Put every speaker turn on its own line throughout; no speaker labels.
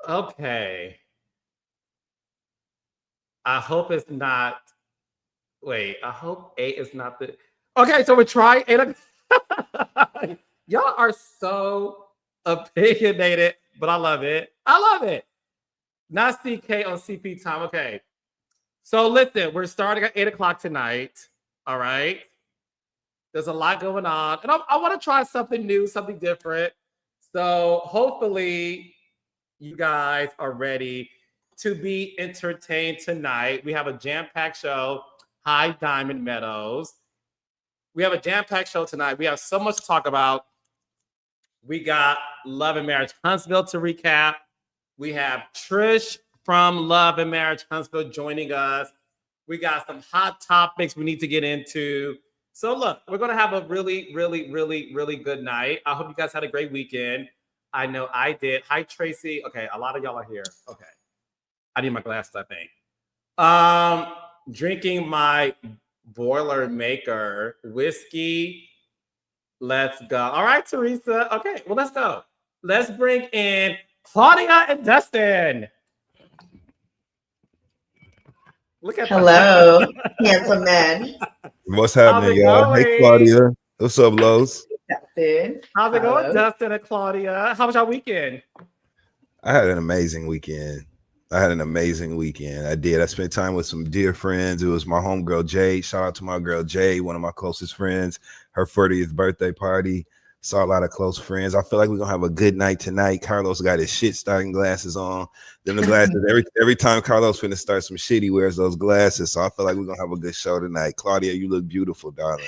Okay. I hope it's not. Wait, I hope 8 is not the. Okay, so we're trying 8 o'clock. Y'all are so opinionated, but I love it. I love it. Not CK on CP time. Okay. So listen, we're starting at 8 o'clock tonight. All right. There's a lot going on. And I want to try something new, something different. So hopefully you guys are ready to be entertained tonight. We have a jam-packed show. Hi, Diamond Meadows. We have a jam-packed show tonight. We have so much to talk about. We got Love and Marriage Huntsville to recap. We have Trish from Love and Marriage Huntsville joining us. We got some hot topics we need to get into. So look, we're going to have a really, really, really, really good night. I hope you guys had a great weekend. I know I did. Hi, Tracy. Okay, a lot of y'all are here. Okay. I need my glasses, I think. Drinking my Boilermaker whiskey. Let's go. All right, Teresa. Okay, well, let's go. Let's bring in Claudia and Dustin. Look at
hello, handsome men.
What's happening, y'all? Hey, Claudia. What's up, Los?
Dustin.
How's it going, Dustin and Claudia? How was your weekend?
I had an amazing weekend. I did. I spent time with some dear friends. It was my homegirl, Jay. Shout out to my girl, Jay, one of my closest friends. Her 40th birthday party. Saw a lot of close friends. I feel like we're going to have a good night tonight. Carlos got his shit starting glasses on. Them the glasses. every time Carlos finna start some shit, he wears those glasses. So I feel like we're going to have a good show tonight. Claudia, you look beautiful, darling.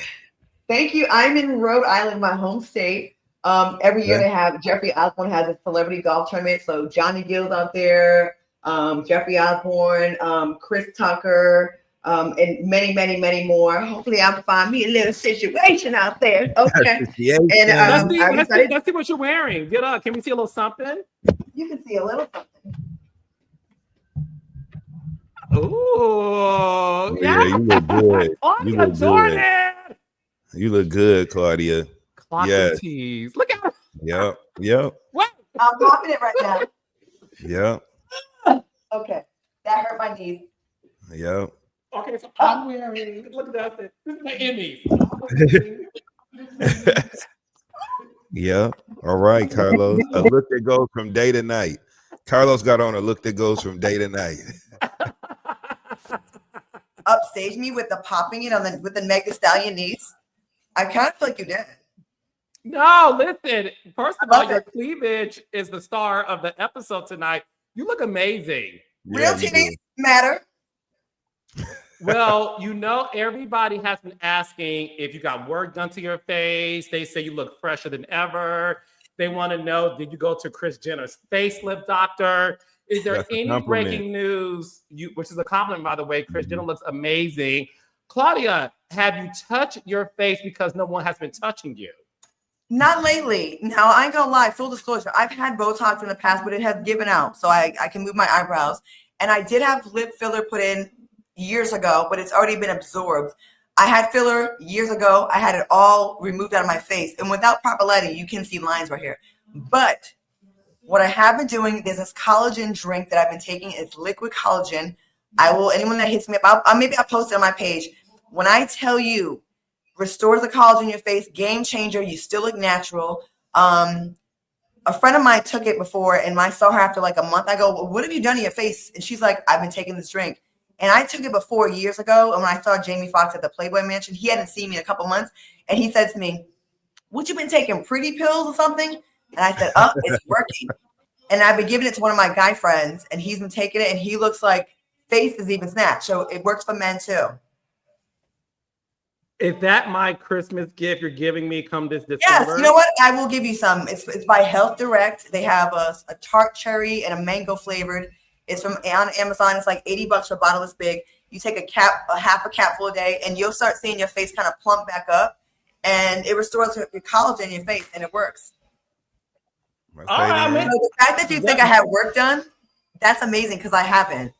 Thank you. I'm in Rhode Island, my home state. Every year they have Jeffrey Osborne has a celebrity golf tournament. So Johnny Gill's out there, Jeffrey Osborne, Chris Tucker, and many, many, many more. Hopefully, I'll find me a little situation out there. Okay. And
let's see what you're wearing. Get up. Can we see a little something?
You can see a little something.
Ooh,
yeah, you look good.
You look good.
You look good, Claudia.
Yes. Tease. Look at her.
Yep.
What?
I'm popping it right now.
Yep.
Okay. That hurt my knees.
Yep.
Okay, so I'm wearing, look at that. This is my Emmy.
Yeah. All right, Carlos. A look that goes from day to night. Carlos got on a look that goes from day to night.
Upstage me with the popping it on with the Meg Thee Stallion knees. I kind of feel like you did.
No, listen. First of all, your cleavage is the star of the episode tonight. You look amazing.
Real titties matter.
Well, you know, everybody has been asking if you got work done to your face. They say you look fresher than ever. They want to know, did you go to Kris Jenner's facelift doctor? Is there any breaking news? Which is a compliment, by the way. Kris Jenner looks amazing. Claudia, have you touched your face because no one has been touching you?
Not lately. Now, I ain't gonna lie, full disclosure, I've had Botox in the past, but it has given out, so I can move my eyebrows. And I did have lip filler put in years ago, but it's already been absorbed. I had filler years ago. I had it all removed out of my face. And without proper lighting, you can see lines right here. But what I have been doing, there's this collagen drink that I've been taking. It's liquid collagen. Anyone that hits me up, maybe I'll post it on my page. When I tell you, restores the collagen in your face, game changer, you still look natural. A friend of mine took it before, and I saw her after like a month. I go, well, what have you done to your face? And she's like, I've been taking this drink. And I took it before years ago. And when I saw Jamie Foxx at the Playboy Mansion, he hadn't seen me in a couple months. And he said to me, what you been taking, pretty pills or something? And I said, oh, it's working. And I've been giving it to one of my guy friends, and he's been taking it, and he looks like face is even snatched. So it works for men too.
Is that my Christmas gift you're giving me come this December?
Yes, you know what? I will give you some. It's by Health Direct. They have a tart cherry and a mango flavored. It's on Amazon. It's like $80 for a bottle this big. You take half a capful a day, and you'll start seeing your face kind of plump back up, and it restores your collagen in your face, and it works. So the fact that you think I had work done, that's amazing because I haven't.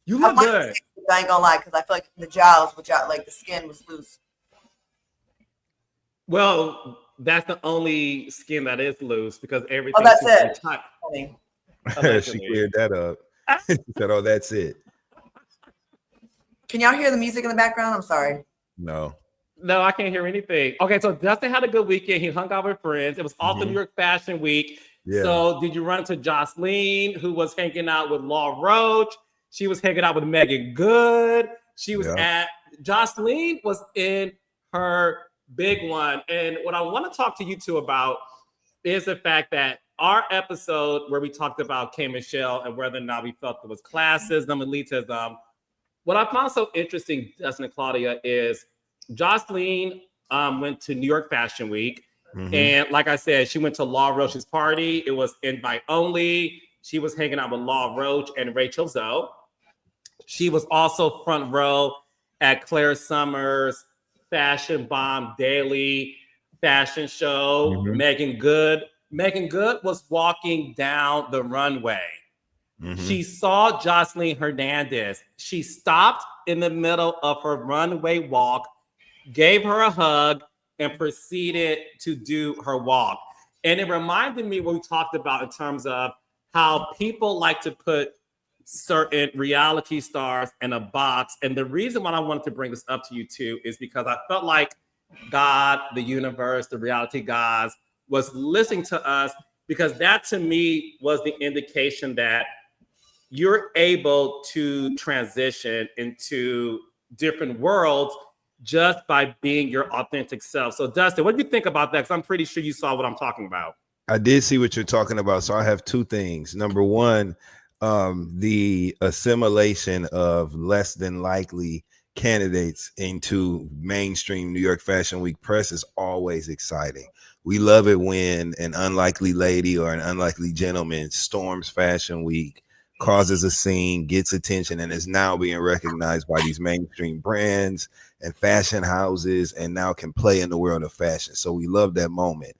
You look good.
I ain't gonna lie, because I feel like the jowls, like the skin was loose.
Well, that's the only skin that is loose because everything
is
tight.
She
Allegedly.
cleared that up. She said, "Oh, that's it."
Can y'all hear the music in the background? I'm sorry.
No.
No, I can't hear anything. Okay, so Dustin had a good weekend. He hung out with friends. It was also New York Fashion Week.
Yeah.
So did you run into Jocelyn, who was hanging out with Law Roach? She was hanging out with Megan Good. She was Jocelyn was in her big one. And what I want to talk to you two about is the fact that our episode where we talked about K. Michelle and whether or not we felt it was classism, elitism. What I found so interesting, Dustin and Claudia, is Jocelyn went to New York Fashion Week. And like I said, she went to Law Roach's party. It was invite only. She was hanging out with Law Roach and Rachel Zoe. She was also front row at Claire Summers' Fashion Bomb Daily fashion show. Megan Good was walking down the runway. She saw Jocelyn Hernandez. She stopped in the middle of her runway walk, gave her a hug, and proceeded to do her walk. And it reminded me what we talked about in terms of how people like to put certain reality stars in a box. And the reason why I wanted to bring this up to you two is because I felt like God, the universe, the reality gods was listening to us, because that to me was the indication that you're able to transition into different worlds just by being your authentic self. So Dustin, what do you think about that? Because I'm pretty sure you saw what I'm talking about.
I did see what you're talking about. So I have two things. Number one, the assimilation of less than likely candidates into mainstream New York Fashion Week press is always exciting. We love it when an unlikely lady or an unlikely gentleman storms Fashion Week, causes a scene, gets attention, and is now being recognized by these mainstream brands and fashion houses, and now can play in the world of fashion. So we love that moment.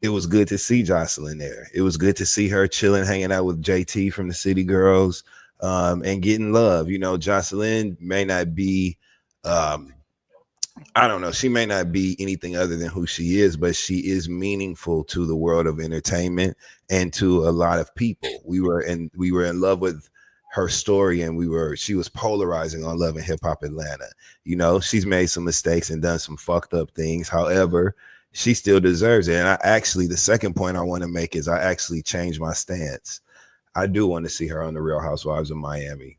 It was good to see Jocelyn there. It was good to see her chilling, hanging out with JT from the City Girls, and getting love. You know, Jocelyn may not be, I don't know, she may not be anything other than who she is, but she is meaningful to the world of entertainment and to a lot of people. We were in love with her story, and she was polarizing on Love and Hip Hop Atlanta. You know, she's made some mistakes and done some fucked up things. However, she still deserves it. And the second point I want to make is I actually changed my stance. I do want to see her on the Real Housewives of Miami.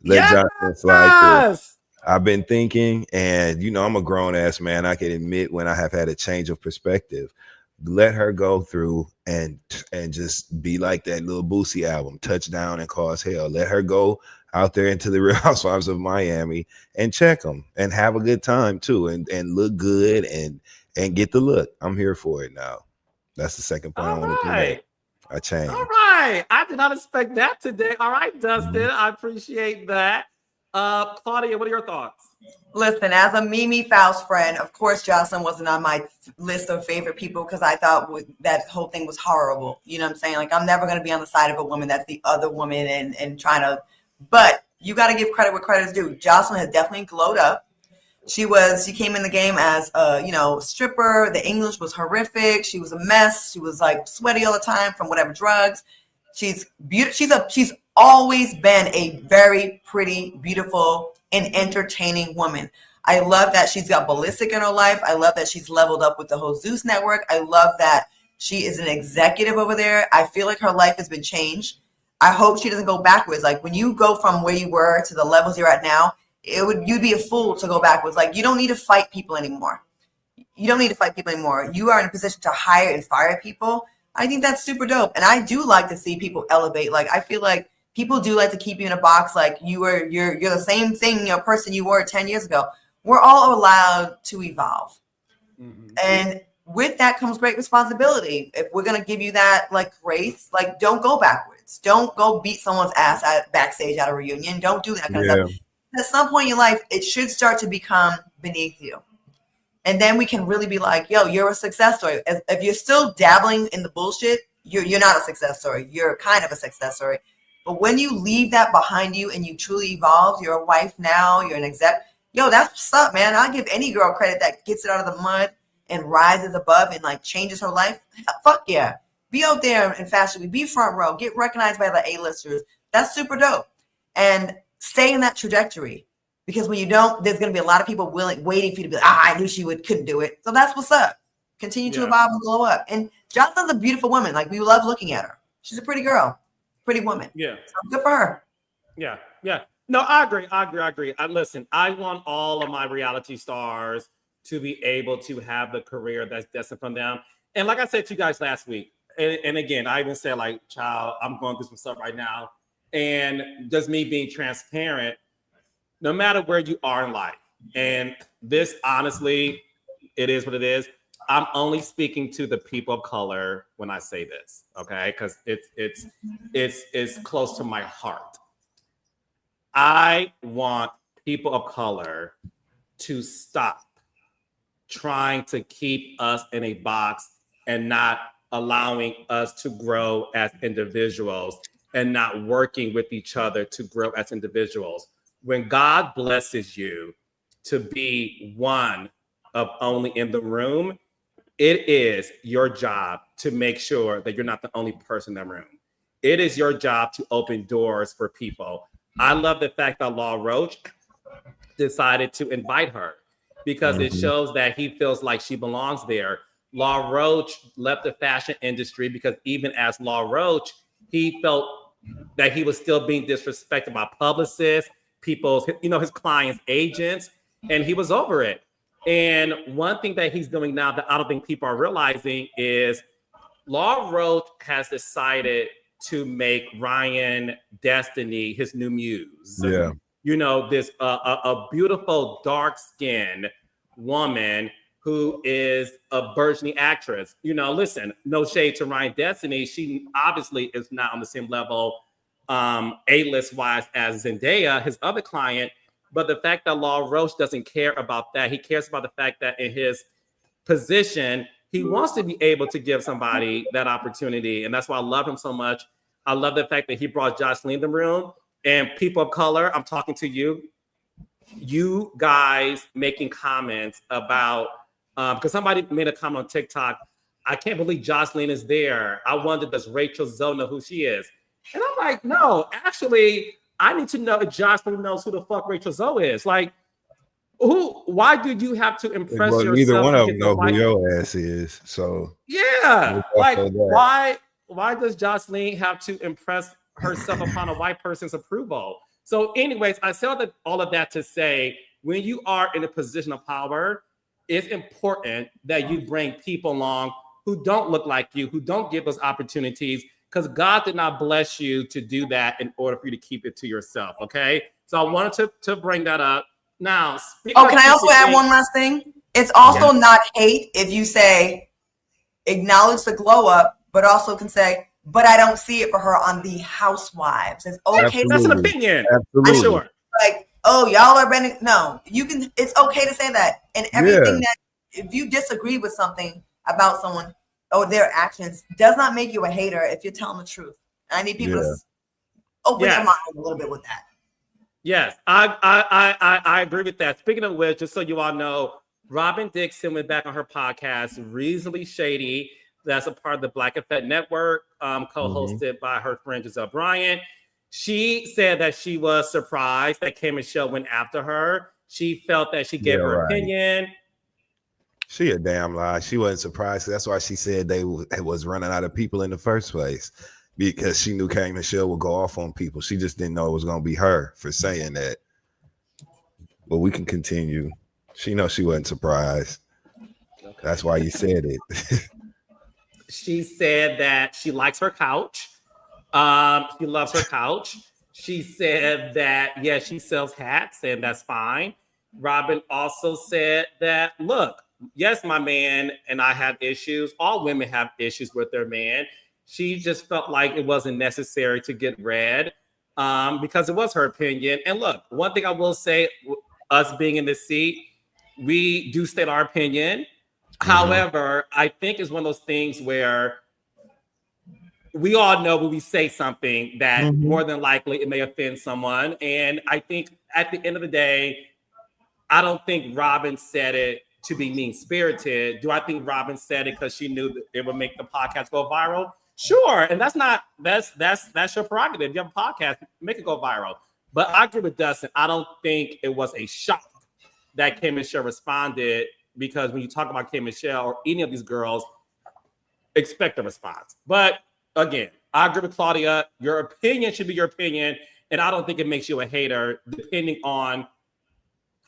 Let Jocelyn slide through. I've been thinking, and you know, I'm a grown ass man. I can admit when I have had a change of perspective. Let her go through and just be like that little Boosie album, Touchdown and Cause Hell. Let her go out there into the Real Housewives of Miami and check them and have a good time too, and look good and get the look. I'm here for it now. That's the second point I wanted to make. I changed.
All right. I did not expect that today. All right, Dustin. I appreciate that. Claudia, what are your thoughts?
Listen, as a Mimi Faust friend, of course, Jocelyn wasn't on my list of favorite people because I thought that whole thing was horrible. You know what I'm saying? Like, I'm never going to be on the side of a woman that's the other woman and trying to, but you got to give credit where credit is due. Jocelyn has definitely glowed up. She came in the game as a, stripper. The English was horrific. She was a mess. She was like sweaty all the time from whatever drugs. She's beautiful. She's always been a very pretty, beautiful, and entertaining woman. I love that she's got Ballistic in her life. I love that she's leveled up with the whole Zeus network. I love that she is an executive over there. I feel like her life has been changed. I hope she doesn't go backwards. Like, when you go from where you were to the levels you're at now, you'd be a fool to go backwards. Like, you don't need to fight people anymore. You don't need to fight people anymore. You are in a position to hire and fire people. I think that's super dope. And I do like to see people elevate. Like, I feel like people do like to keep you in a box. Like, you're the same thing, person you were 10 years ago. We're all allowed to evolve. And with that comes great responsibility. If we're going to give you that, like, grace, like, don't go backwards. Don't go beat someone's ass backstage at a reunion. Don't do that kind of stuff. At some point in your life, it should start to become beneath you. And then we can really be like, yo, you're a success story. If you're still dabbling in the bullshit, you're not a success story. You're kind of a success story. But when you leave that behind you and you truly evolve, you're a wife now, you're an exec. Yo, that's what's up, man. I'll give any girl credit that gets it out of the mud and rises above and, like, changes her life. Fuck yeah. Be out there in Fashion Week. Be front row. Get recognized by the A-listers. That's super dope. And stay in that trajectory. Because when you don't, there's going to be a lot of people waiting for you to be like, I knew she couldn't do it. So that's what's up. Continue to evolve and glow up. And Jocelyn's a beautiful woman. Like, we love looking at her. She's a pretty girl, pretty woman.
Yeah.
So good for her.
Yeah. No, I agree. Listen, I want all of my reality stars to be able to have the career that's destined for them. And like I said to you guys last week, and again, I even said, like, child, I'm going through some stuff right now. And just me being transparent, no matter where you are in life, and this, honestly, it is what it is. I'm only speaking to the people of color when I say this, okay? Because it's close to my heart. I want people of color to stop trying to keep us in a box and not allowing us to grow as individuals and not working with each other to grow as individuals. When God blesses you to be one of only in the room, it is your job to make sure that you're not the only person in the room. It is your job to open doors for people. I love the fact that Law Roach decided to invite her because it shows that he feels like she belongs there. Law Roach left the fashion industry because even as Law Roach, he felt that he was still being disrespected by publicists, people's, his clients' agents, and he was over it. And one thing that he's doing now that I don't think people are realizing is Law Roach has decided to make Ryan Destiny his new muse.
Yeah.
This a beautiful dark-skinned woman who is a burgeoning actress. Listen, no shade to Ryan Destiny. She obviously is not on the same level A-list wise as Zendaya, his other client. But the fact that Law Roach doesn't care about that, he cares about the fact that in his position, he wants to be able to give somebody that opportunity. And that's why I love him so much. I love the fact that he brought Jocelyn in the room. And people of color, I'm talking to you guys making comments about, because somebody made a comment on TikTok, I can't believe Jocelyn is there. I wonder, does Rachel Zoe know who she is? And I'm like, no, actually, I need to know if Jocelyn knows who the fuck Rachel Zoe is. Like, why did you have to impress yourself?
Neither one of them know who your ass is. So
yeah, like why does Jocelyn have to impress herself upon a white person's approval? So anyways, I say all of that to say, when you are in a position of power, it's important that you bring people along who don't look like you, who don't give us opportunities, because God did not bless you to do that in order for you to keep it to yourself, okay? So I wanted to bring that up. Now,
can I also add one last thing? It's also not hate if you say, acknowledge the glow up, but also can say, but I don't see it for her on the Housewives. It's okay.
Absolutely.
That's an opinion.
Absolutely.
I'm sure.
Like, oh, y'all are bending. No, you can. It's okay to say that. And everything that, if you disagree with something about someone or their actions, does not make you a hater if you're telling the truth. And I need people to open their mind a little bit with that.
Yes, I agree with that. Speaking of which, just so you all know, Robin Dixon went back on her podcast, Reasonably Shady. That's a part of the Black Effect Network, co-hosted by her friend Giselle Bryant. She said that she was surprised that K Michelle went after her. She felt that she gave her opinion.
She a damn lie. She wasn't surprised. That's why she said they was running out of people in the first place, because she knew K Michelle would go off on people. She just didn't know it was going to be her for saying that. But we can continue. She knows she wasn't surprised. Okay. That's why you said it.
She said that she likes her couch. She loves her couch. She said that, yeah, she sells hats, and that's fine. Robin also said that, look, yes, my man and I have issues. All women have issues with their man. She just felt like it wasn't necessary to get read because it was her opinion. And look, one thing I will say, us being in this seat, we do state our opinion. However, I think it's one of those things where we all know when we say something that more than likely it may offend someone. And I think at the end of the day, I don't think Robin said it to be mean-spirited. Do I think Robin said it because she knew that it would make the podcast go viral? Sure, and that's your prerogative. You have a podcast, make it go viral. But I agree with Dustin. I don't think it was a shock that K Michelle responded, because when you talk about K Michelle or any of these girls, expect a response. But again, I agree with Claudia. Your opinion should be your opinion, and I don't think it makes you a hater depending on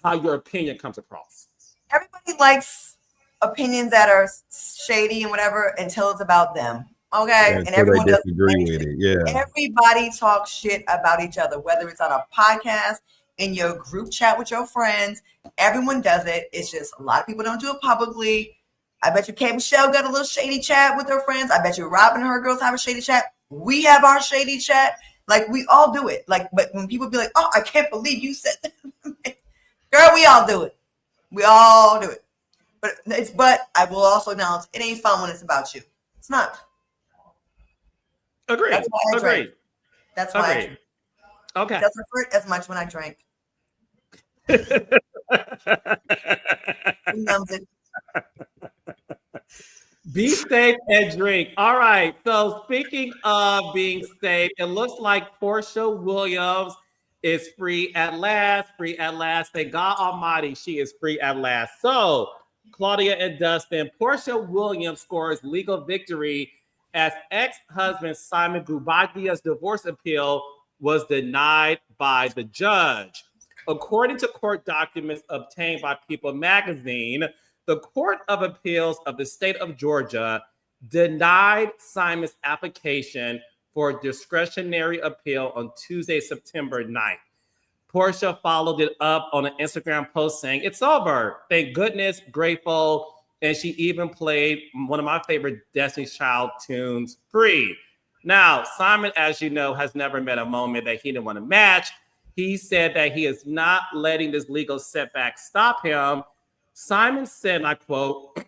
how your opinion comes across.
Everybody likes opinions that are shady and whatever until it's about them. Okay,
Yeah,
and
so
everyone
they
does.
disagree with it. Yeah.
Everybody talks shit about each other, whether it's on a podcast, in your group chat with your friends. Everyone does it. It's just a lot of people don't do it publicly. I bet you K Michelle got a little shady chat with her friends. I bet you Robin and her girls have a shady chat. We have our shady chat. Like, we all do it. Like, but when people be like, "Oh, I can't believe you said that," girl, we all do it. We all do it. But I will also announce it ain't fun when it's about you. It's not.
Agreed.
That's why I drank.
Agreed.
That's why.
Agreed. Okay.
It doesn't hurt as much when I drank. Who knows it?
Be safe and drink. All right. So speaking of being safe, it looks like Porsha Williams is free at last. Free at last. Thank God Almighty, she is free at last. So Claudia and Dustin, Porsha Williams scores legal victory as ex-husband Simon Gubadia's divorce appeal was denied by the judge. According to court documents obtained by People magazine, the Court of Appeals of the state of Georgia denied Simon's application for a discretionary appeal on Tuesday, September 9th. Porsha followed it up on an Instagram post saying, "It's over. Thank goodness, grateful." And she even played one of my favorite Destiny's Child tunes, Free. Now, Simon, as you know, has never met a moment that he didn't want to match. He said that he is not letting this legal setback stop him. Simon said, and I quote,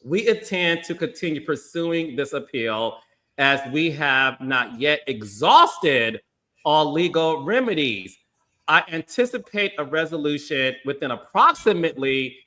"We intend to continue pursuing this appeal as we have not yet exhausted all legal remedies. I anticipate a resolution within approximately,"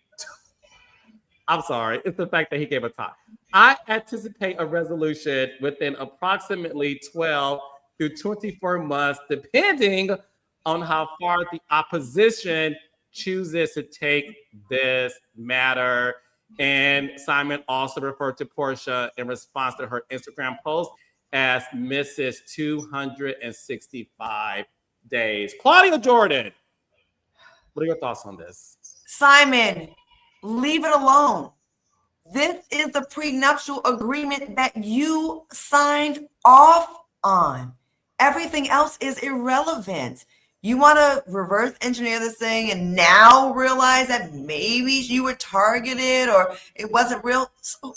I'm sorry, it's the fact that he gave a time. "I anticipate a resolution within approximately 12 through 24 months, depending on how far the opposition chooses to take this matter." And Simon also referred to Porsha in response to her Instagram post as Mrs. 265 days. Claudia Jordan, what are your thoughts on this?
Simon, leave it alone. This is the prenuptial agreement that you signed off on. Everything else is irrelevant. You want to reverse engineer this thing and now realize that maybe you were targeted or it wasn't real. So,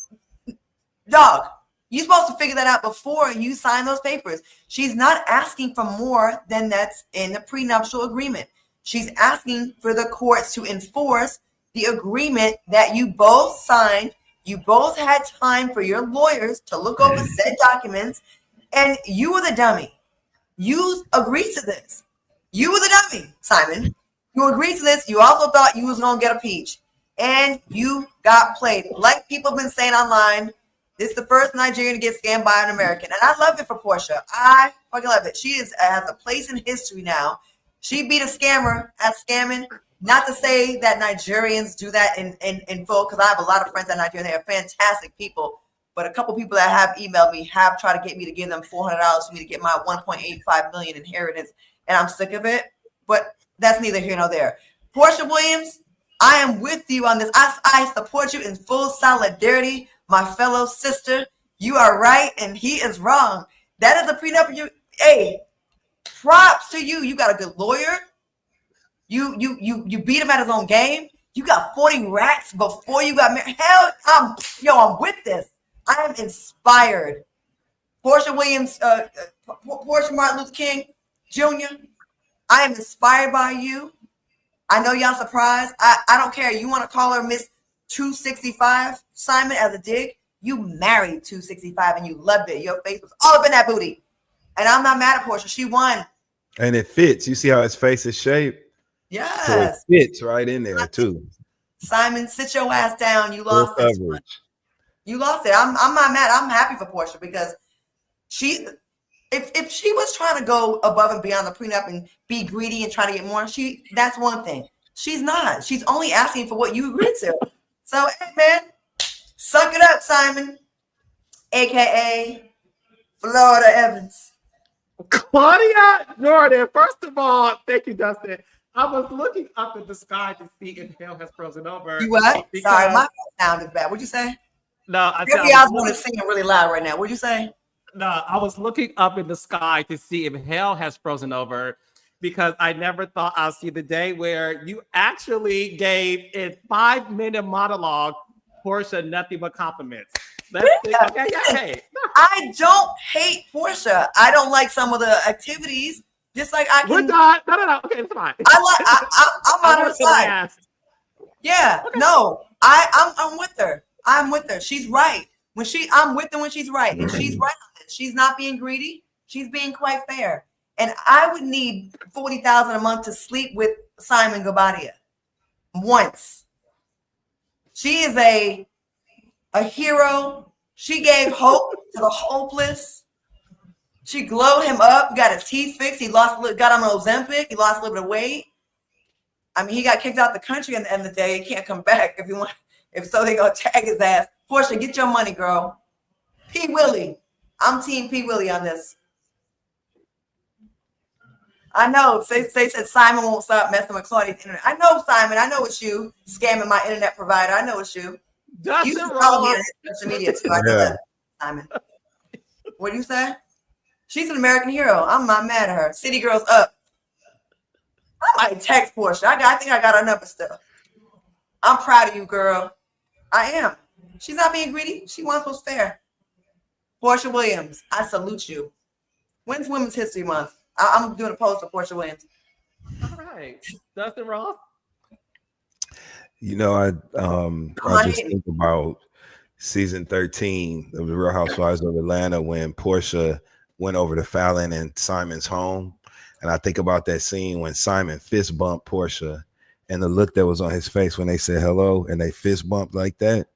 dog, you're supposed to figure that out before you sign those papers. She's not asking for more than that's in the prenuptial agreement. She's asking for the courts to enforce the agreement that you both signed. You both had time for your lawyers to look over said documents, and you were the dummy. You agreed to this. You were the dummy, Simon. You agreed to this. You also thought you was going to get a peach, and you got played. Like people have been saying online, this is the first Nigerian to get scammed by an American, and I love it for Porsha. I fucking love it. She has a place in history now. She beat a scammer at scamming. Not to say that Nigerians do that in full, because I have a lot of friends in Nigeria. They are fantastic people. But a couple people that have emailed me have tried to get me to give them $400 for me to get my $1.85 million inheritance. And I'm sick of it. But that's neither here nor there. Porsha Williams, I am with you on this. I support you in full solidarity, my fellow sister. You are right and he is wrong. That is a prenup. Hey, props to you. You got a good lawyer. You beat him at his own game. You got 40 racks before you got married. Hell, I'm with this. I am inspired. Porsha Williams, Porsha Martin Luther King Jr., I am inspired by you. I know y'all surprised. I don't care. You want to call her Miss 265, Simon, as a dig? You married 265 and you loved it. Your face was all up in that booty. And I'm not mad at Porsha. She won.
And it fits. You see how his face is shaped?
Yes.
So it fits right in there too.
Simon, sit your ass down. You lost this one. You lost it. I'm not mad. I'm happy for Porsha because if she was trying to go above and beyond the prenup and be greedy and try to get more, that's one thing. She's not. She's only asking for what you agreed to. So, hey, man, suck it up, Simon, aka Florida Evans.
Claudia Jordan, first of all, thank you, Dustin. I was looking up at the sky to see if hell has frozen over.
You what? Sorry, my sound is bad. What'd you say?
No, I
Maybe I was going to sing it really loud right now. What'd you say?
No, I was looking up in the sky to see if hell has frozen over because I never thought I'll see the day where you actually gave in 5-minute monologue Porsha nothing but compliments. Okay, hey.
I don't hate Porsha. I don't like some of the activities. Just like I can.
We're not. No. Okay, it's fine.
I'm on her side. Yeah. Okay. No, I'm with her. I'm with her. She's right. I'm with her when she's right, and she's right on this. She's not being greedy. She's being quite fair. And I would need $40,000 a month to sleep with Simon Guobadia once. She is a hero. She gave hope to the hopeless. She glowed him up, got his teeth fixed. He got on Ozempic. He lost a little bit of weight. I mean, he got kicked out the country at the end of the day. He can't come back if so, they gonna tag his ass. Porsha, get your money, girl. P. Willie. I'm team P. Willie on this. I know. They said Simon won't stop messing with Claudia's internet. I know, Simon. I know it's you scamming my internet provider. I know it's you.
That's
you follow me on social media too. I know that, Simon. What do you say? She's an American hero. I'm not mad at her. City Girls up. I might text Porsha. I think I got her number still. I'm proud of you, girl. I am. She's not being greedy. She wants what's fair. Porsha Williams, I salute you. When's Women's History Month? I'm doing a post for Porsha Williams.
All right. Dustin Ross?
You know, I just think about season 13 of The Real Housewives of Atlanta when Porsha went over to Fallon and Simon's home. And I think about that scene when Simon fist bumped Porsha and the look that was on his face when they said hello and they fist bumped like that.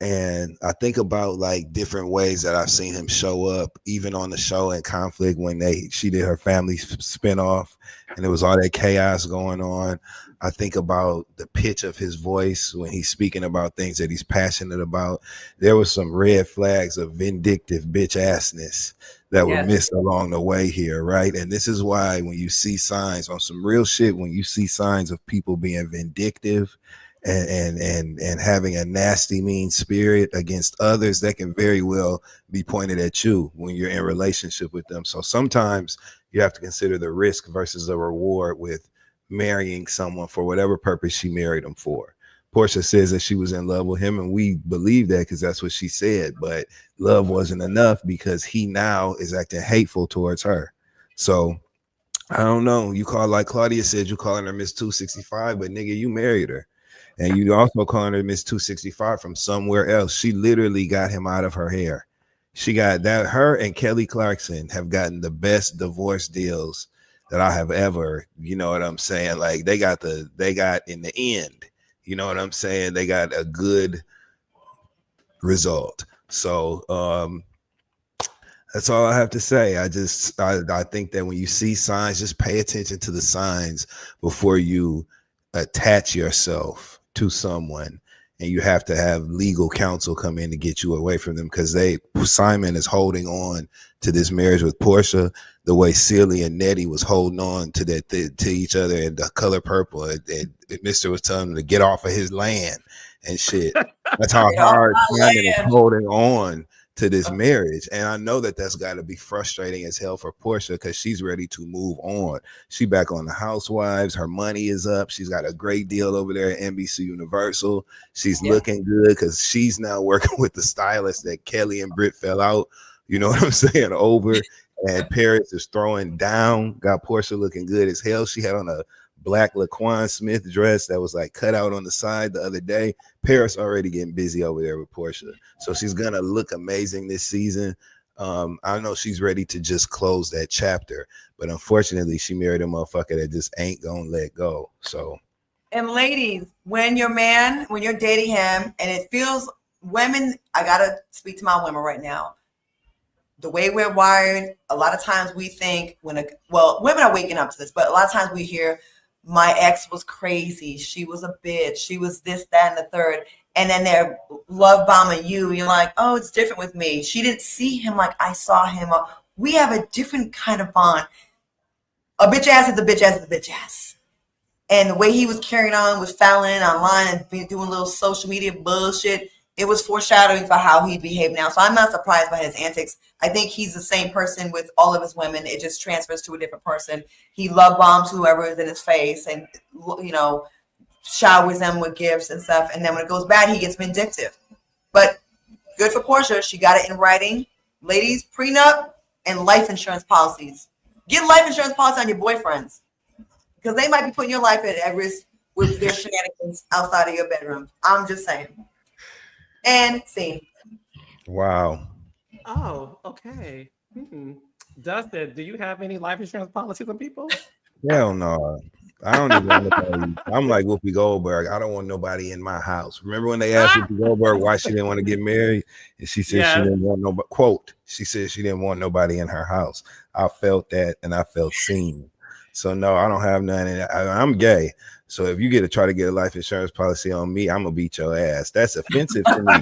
And I think about like different ways that I've seen him show up, even on the show in Conflict when she did her family spinoff and there was all that chaos going on. I think about the pitch of his voice when he's speaking about things that he's passionate about. There was some red flags of vindictive bitch assness that were missed along the way here, right? And this is why when you see signs on some real shit, when you see signs of people being vindictive and having a nasty, mean spirit against others, that can very well be pointed at you when you're in relationship with them. So sometimes you have to consider the risk versus the reward with marrying someone for whatever purpose she married him for. Porsha says that she was in love with him, and we believe that because that's what she said, but love wasn't enough because he now is acting hateful towards her. So I don't know. You call, like Claudia said, you calling her Miss 265, but nigga, you married her. And you also calling her Miss 265 from somewhere else. She literally got him out of her hair. She got that. Her and Kelly Clarkson have gotten the best divorce deals that I have ever, you know what I'm saying? Like they got in the end, you know what I'm saying? They got a good result. So that's all I have to say. I think that when you see signs, just pay attention to the signs before you attach yourself to someone. And you have to have legal counsel come in to get you away from them because Simon is holding on to this marriage with Porsha the way Celie and Nettie was holding on to that to each other in The Color Purple. And Mr. was telling him to get off of his land and shit. That's how hard Simon is holding on to this marriage. And I know that that's got to be frustrating as hell for Porsha because she's ready to move on. She back on the Housewives. Her money is up. She's got a great deal over there at NBC Universal. She's looking good because she's now working with the stylist that Kelly and Britt fell out, you know what I'm saying, over. And Paris is throwing down, got Porsha looking good as hell. She had on a black Laquan Smith dress that was like cut out on the side the other day. Paris already getting busy over there with Porsha. So she's going to look amazing this season. I know she's ready to just close that chapter, but unfortunately she married a motherfucker that just ain't going to let go. So.
And ladies, when you're dating him and it feels women, I gotta speak to my women right now. The way we're wired, a lot of times we think women are waking up to this, but a lot of times we hear, my ex was crazy. She was a bitch. She was this, that, and the third. And then they're love bombing you. You're like, oh, it's different with me. She didn't see him like I saw him. We have a different kind of bond. A bitch ass is the bitch ass is the bitch ass. And the way he was carrying on with Fallon online and doing little social media bullshit, it was foreshadowing for how he'd behave now. So I'm not surprised by his antics. I think he's the same person with all of his women. It just transfers to a different person. He love bombs whoever is in his face and, showers them with gifts and stuff. And then when it goes bad, he gets vindictive. But good for Porsha. She got it in writing. Ladies, prenup and life insurance policies. Get life insurance policy on your boyfriends, because they might be putting your life at risk with their shenanigans outside of your bedroom. I'm just saying. And scene.
Wow.
Oh, okay. Dustin, do you have any life insurance policies on people?
Hell no. I don't even want nobody. I'm like Whoopi Goldberg. I don't want nobody in my house. Remember when they asked Whoopi Goldberg why she didn't want to get married? And she said she didn't want nobody. Quote, she said she didn't want nobody in her house. I felt that and I felt seen. So no, I don't have none. I'm gay. So if you get to try to get a life insurance policy on me, I'm gonna beat your ass. That's offensive to me.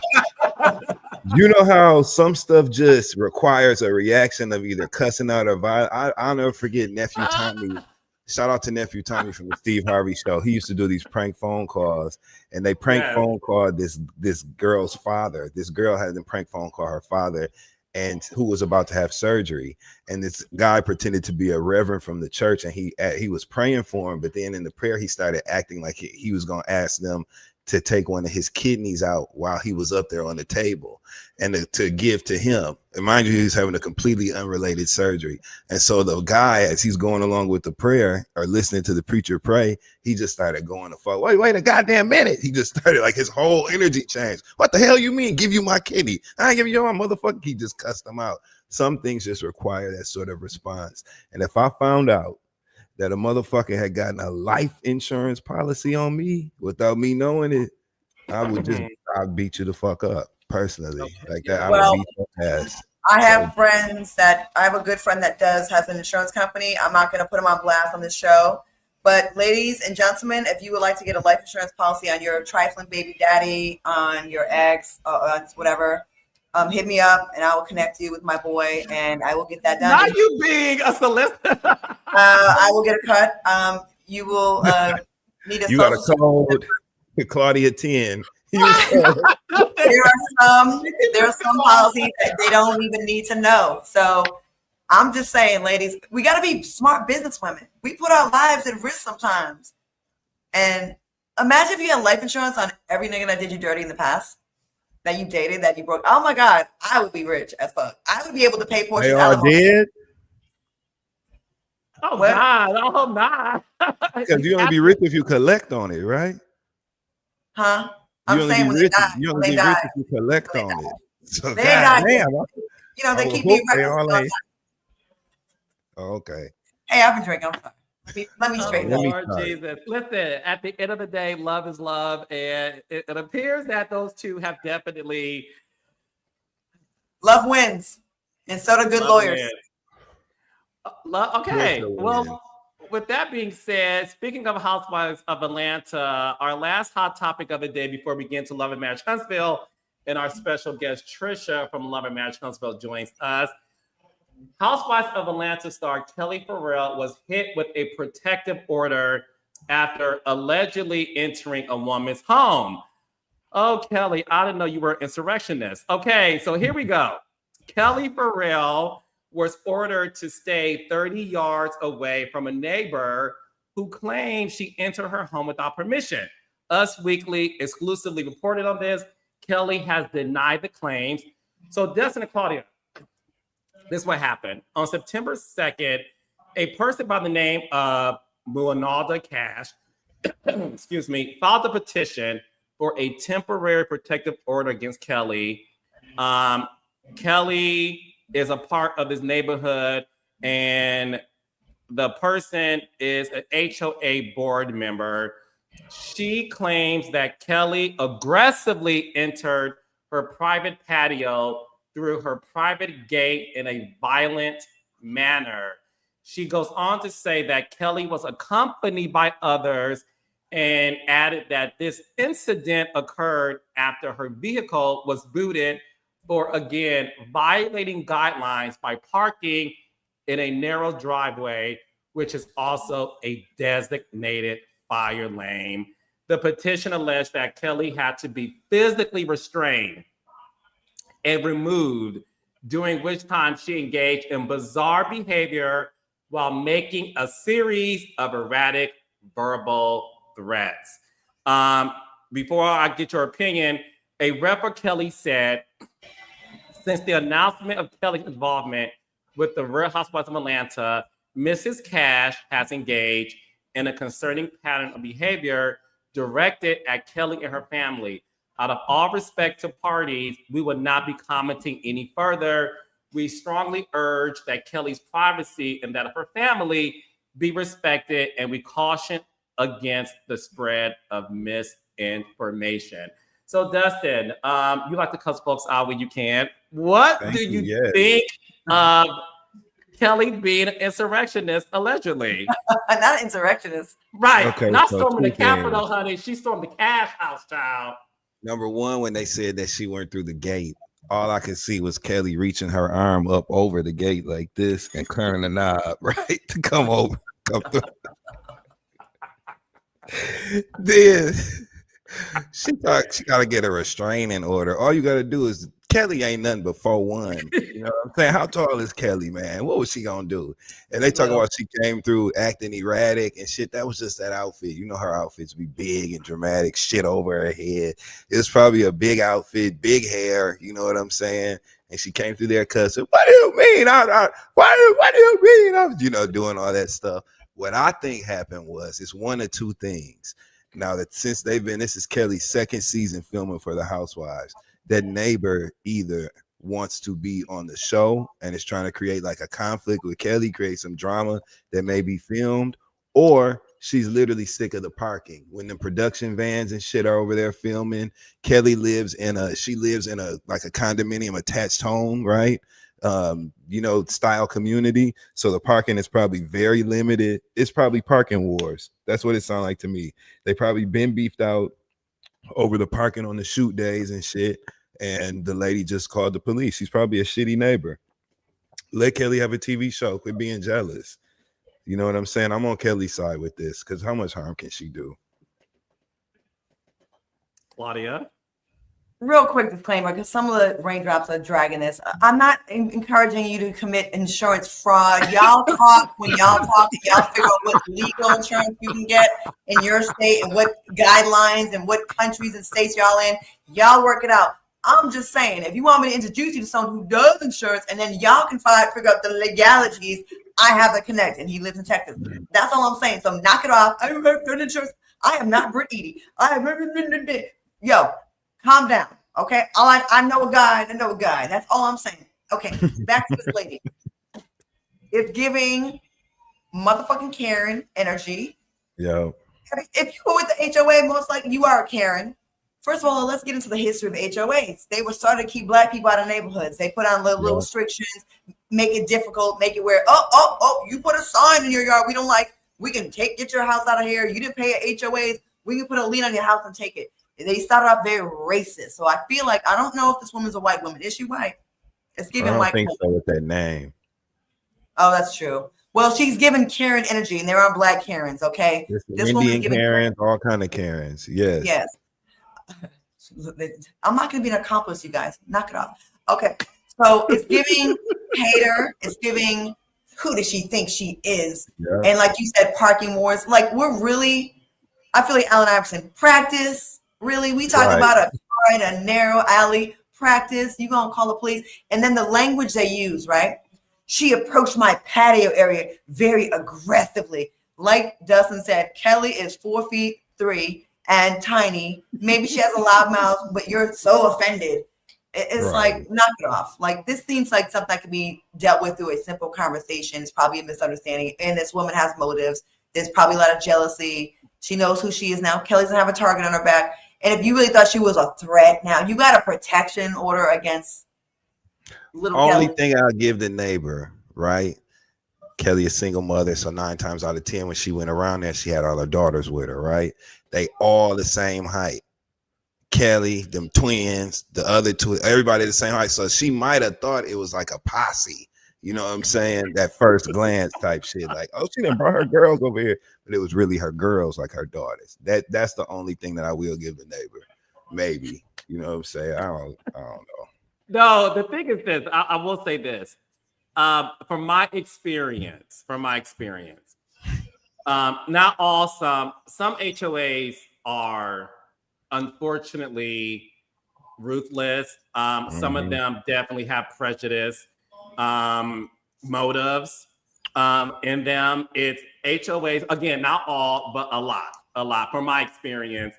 You know how some stuff just requires a reaction of either cussing out or violence. I'll never forget Nephew Tommy. Shout out to Nephew Tommy from the Steve Harvey Show. He used to do these prank phone calls, and they prank phone called this girl's father. This girl had them prank phone call her father, and who was about to have surgery. And this guy pretended to be a reverend from the church, and he was praying for him. But then in the prayer, he started acting like he was going to ask them to take one of his kidneys out while he was up there on the table and to give to him. And mind you, he was having a completely unrelated surgery. And so the guy, as he's going along with the prayer or listening to the preacher pray, he just started going to fuck. Wait a goddamn minute. He just started, like, his whole energy changed. What the hell you mean give you my kidney? I ain't giving you my motherfucker. He just cussed them out. Some things just require that sort of response. And if I found out that a motherfucker had gotten a life insurance policy on me without me knowing it, I'd beat you the fuck up personally. Like that, I would beat your ass.
I have I have a good friend that has an insurance company. I'm not going to put him on blast on this show. But ladies and gentlemen, if you would like to get a life insurance policy on your trifling baby daddy, on your ex, whatever, hit me up and I will connect you with my boy and I will get that done.
Not you being a solicitor.
I will get a cut. You will need a
you got a code Claudia 10.
There are some policies that they don't even need to know. So I'm just saying, ladies, we got to be smart business women. We put our lives at risk sometimes. And imagine if you had life insurance on every nigga that did you dirty in the past, that you dated, that you broke. Oh my God, I would be rich as fuck. I would be able to pay Porsche.
They are dead.
Oh God! Oh my!
Because you only be rich if you collect on it, right?
Huh? I'm saying when they die.
You only be rich if you collect on it. So
they die.
Damn.
You know, they keep me right.
Oh, okay.
Hey, I've been drinking. I'm sorry. Let me straighten up.
Lord Jesus. Listen, at the end of the day, love is love. And it appears that those two have definitely.
Love wins. And so do good lawyers.
Okay. Well, with that being said, speaking of Housewives of Atlanta, our last hot topic of the day before we get into Love and Marriage Huntsville, and our special guest, Trisha from Love and Marriage Huntsville, joins us. Housewives of Atlanta star Kelli Farrell was hit with a protective order after allegedly entering a woman's home. Oh, Kelli, I didn't know you were an insurrectionist. Okay, so here we go. Kelli Farrell was ordered to stay 30 yards away from a neighbor who claimed she entered her home without permission. Us Weekly exclusively reported on this. Kelli has denied the claims. So Dustin and Claudia, this is what happened. On September 2nd, a person by the name of Muanalda Cash, excuse me, filed a petition for a temporary protective order against Kelli. Kelli is a part of this neighborhood, and the person is an HOA board member. She claims that Kelli aggressively entered her private patio through her private gate in a violent manner. She goes on to say that Kelli was accompanied by others and added that this incident occurred after her vehicle was booted for, again, violating guidelines by parking in a narrow driveway, which is also a designated fire lane. The petition alleged that Kelli had to be physically restrained and removed, during which time she engaged in bizarre behavior while making a series of erratic verbal threats. Before I get your opinion, a rep for Kelli said, since the announcement of Kelli's involvement with the Real Housewives of Atlanta, Mrs. Cash has engaged in a concerning pattern of behavior directed at Kelli and her family. Out of all respect to parties, we will not be commenting any further. We strongly urge that Kelli's privacy and that of her family be respected, and we caution against the spread of misinformation. So, Dustin, you like to cuss folks out when you can. What
Thank
do
you,
you
yes.
think of Kelli being an insurrectionist, allegedly?
Not an insurrectionist.
Right.
Okay,
Not
so
storming the
two
Capitol,
things.
honey. She stormed the Cash House, child.
Number one, when they said that she went through the gate, all I could see was Kelli reaching her arm up over the gate like this and turning the knob, right, to come over, come through. Then she thought she got to get a restraining order. All you got to do is, Kelli ain't nothing but 4'1". You know what I'm saying? How tall is Kelli, man? What was she gonna do? And they talk about she came through acting erratic and shit. That was just that outfit. You know her outfits be big and dramatic, shit over her head. It was probably a big outfit, big hair. You know what I'm saying? And she came through there cussing. What do you mean? What do you mean? I'm, doing all that stuff. What I think happened was it's one of two things. Now that since this is Kelly's second season filming for the Housewives, that neighbor either wants to be on the show and is trying to create like a conflict with Kelli, create some drama that may be filmed, or she's literally sick of the parking. When the production vans and shit are over there filming, Kelli lives in a like a condominium attached home, right? Style community. So the parking is probably very limited. It's probably parking wars. That's what it sounds like to me. They probably been beefed out over the parking on the shoot days and shit. And the lady just called the police. She's probably a shitty neighbor. Let Kelli have a TV show. Quit being jealous. You know what I'm saying? I'm on Kelly's side with this because how much harm can she do?
Claudia?
Real quick disclaimer, because some of the raindrops are dragging this. I'm not encouraging you to commit insurance fraud. Y'all talk when y'all talk. Y'all figure out what legal insurance you can get in your state and what guidelines and what countries and states y'all in. Y'all work it out. I'm just saying, if you want me to introduce you to someone who does insurance and then y'all can figure out the legalities, I have a connect and he lives in Texas. That's all I'm saying. So knock it off. I have good insurance. I am not Brit Edie. Yo, calm down. Okay. I know a guy. That's all I'm saying. Okay. Back to this lady. It's giving motherfucking Karen energy.
Yo.
If you go with the HOA, most likely you are a Karen. First of all, let's get into the history of HOAs. They were started to keep black people out of neighborhoods. They put on little restrictions, make it difficult, make it where, you put a sign in your yard we don't like. We can get your house out of here. You didn't pay HOAs. We can put a lien on your house and take it. They started off very racist. So I feel like, I don't know if this woman's a white woman. Is she white? It's giving white.
I don't think so with that name.
Oh, that's true. Well, she's giving Karen energy, and there are black Karens, okay?
This Indian Karens, all kind of Karens. Yes.
Yes. I'm not going to be an accomplice, you guys. Knock it off. Okay. So it's giving hater. It's giving, who does she think she is? Yeah. And like you said, parking wars. Like we're really, I feel like Allen Iverson, practice. Really? We talking about a car in a narrow alley, practice. You going to call the police. And then the language they use, right? She approached my patio area very aggressively. Like Dustin said, Kelli is 4'3" and tiny. Maybe she has a loud mouth, but you're so offended. It's like, knock it off. Like, this seems like something that could be dealt with through a simple conversation. It's probably a misunderstanding. And this woman has motives. There's probably a lot of jealousy. She knows who she is now. Kelli's gonna have a target on her back. And if you really thought she was a threat, now you got a protection order against little
Only
Kelli.
thing I'll give the neighbor, right? Kelly, a single mother, so 9 times out of 10, when she went around there, she had all her daughters with her, right? They all the same height. Kelly, them twins, the other two, everybody the same height. So she might have thought it was like a posse. You know what I'm saying? That first glance type shit. Like, oh, she done brought her girls over here. But it was really her girls, like her daughters. That's the only thing that I will give the neighbor. Maybe. You know what I'm saying? I don't know.
No, the thing is this. I will say this. From my experience, not all, some HOAs are unfortunately ruthless. Some of them definitely have prejudice motives in them. It's HOAs, again, not all, but a lot from my experience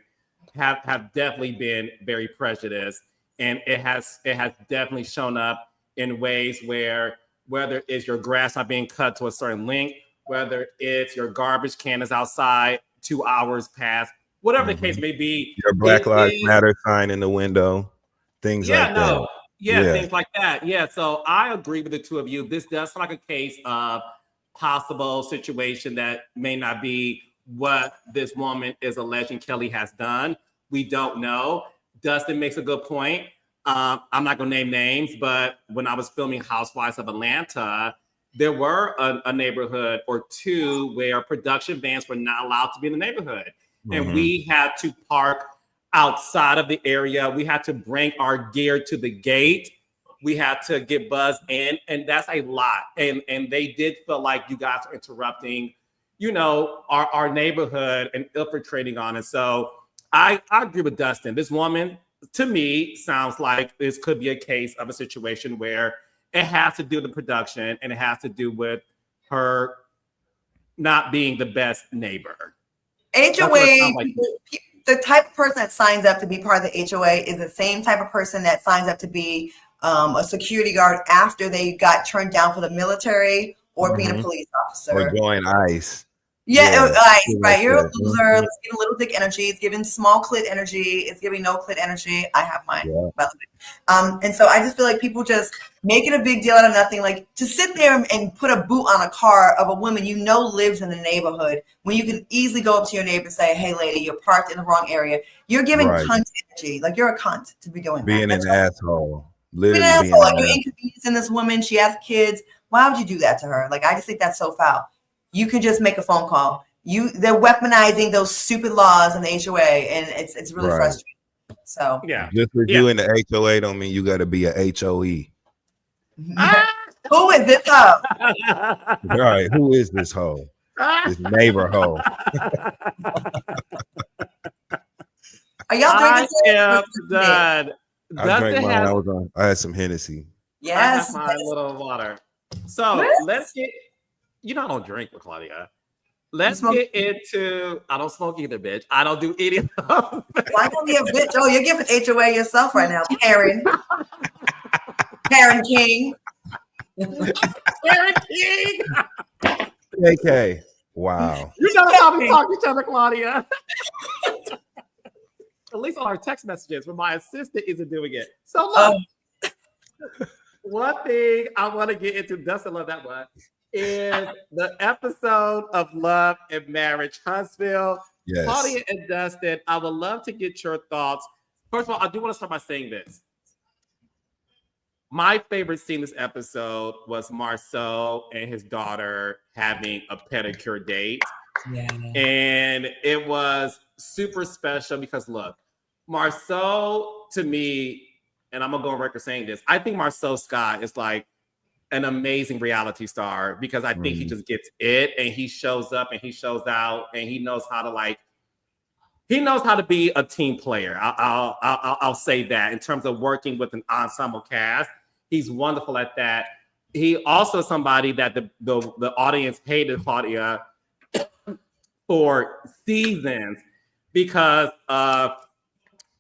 have definitely been very prejudiced, and it has definitely shown up in ways where, whether it's your grass not being cut to a certain length, whether it's your garbage can is outside 2 hours past, whatever the case may be.
Your Black Lives Matter sign in the window, things like that.
Things like that. Yeah, so I agree with the two of you. This does sound like a case of possible situation that may not be what this woman is alleging Kelli has done. We don't know. Dustin makes a good point. I'm not going to name names, but when I was filming Housewives of Atlanta, there were a neighborhood or two where production vans were not allowed to be in the neighborhood. And we had to park outside of the area. We had to bring our gear to the gate. We had to get buzzed in, and that's a lot. And they did feel like you guys are interrupting, our neighborhood and infiltrating on it. So I agree with Dustin. This woman, to me, sounds like this could be a case of a situation where it has to do with the production and it has to do with her not being the best neighbor.
HOA, like. The type of person that signs up to be part of the HOA is the same type of person that signs up to be a security guard after they got turned down for the military or being a police officer.
Or join ICE.
Yeah, ICE, right. You're a loser. It's giving little dick energy. It's giving small clit energy. It's giving no clit energy. I have mine, by the way. And so I just feel like people just make it a big deal out of nothing. Like, to sit there and put a boot on a car of a woman you know lives in the neighborhood, when you can easily go up to your neighbor and say, hey, lady, you're parked in the wrong area. You're giving cunt energy. Like, you're a cunt to be doing
being
that.
Being an asshole. Literally
being an asshole. Like, you're inconveniencing this woman. She has kids. Why would you do that to her? Like, I just think that's so foul. You can just make a phone call. They're weaponizing those stupid laws in the HOA, and it's really frustrating. So
just for you in the HOA don't mean you got to be a HOE.
Who is this hoe?
All right, who is this hoe? This neighbor hoe.
Are y'all drinking?
I am done.
I drank mine. I had some Hennessy.
Yes,
I have my little water. So let's get. I don't drink with Claudia. Let's get into. I don't smoke either, bitch. I don't do any of those.
Why don't you, bitch? Oh, you're giving HOA yourself right now, Karen. Karen King.
Karen King.
AK. Wow.
You know how we talk to each other, Claudia. At least on our text messages, but my assistant isn't doing it. So look, one thing I want to get into, Dustin love that one, is the episode of Love and Marriage Huntsville.
Yes.
Claudia and Dustin, I would love to get your thoughts. First of all, I do want to start by saying this. My favorite scene in this episode was Marceau and his daughter having a pedicure date.
Yeah.
And it was super special because, look, Marceau, to me, and I'm going to go on record saying this, I think Marceau Scott is like an amazing reality star because I think he just gets it, and he shows up and he shows out, and he knows how to be a team player. I'll say that in terms of working with an ensemble cast. He's wonderful at that. He also is somebody that the audience hated Claudia for seasons because of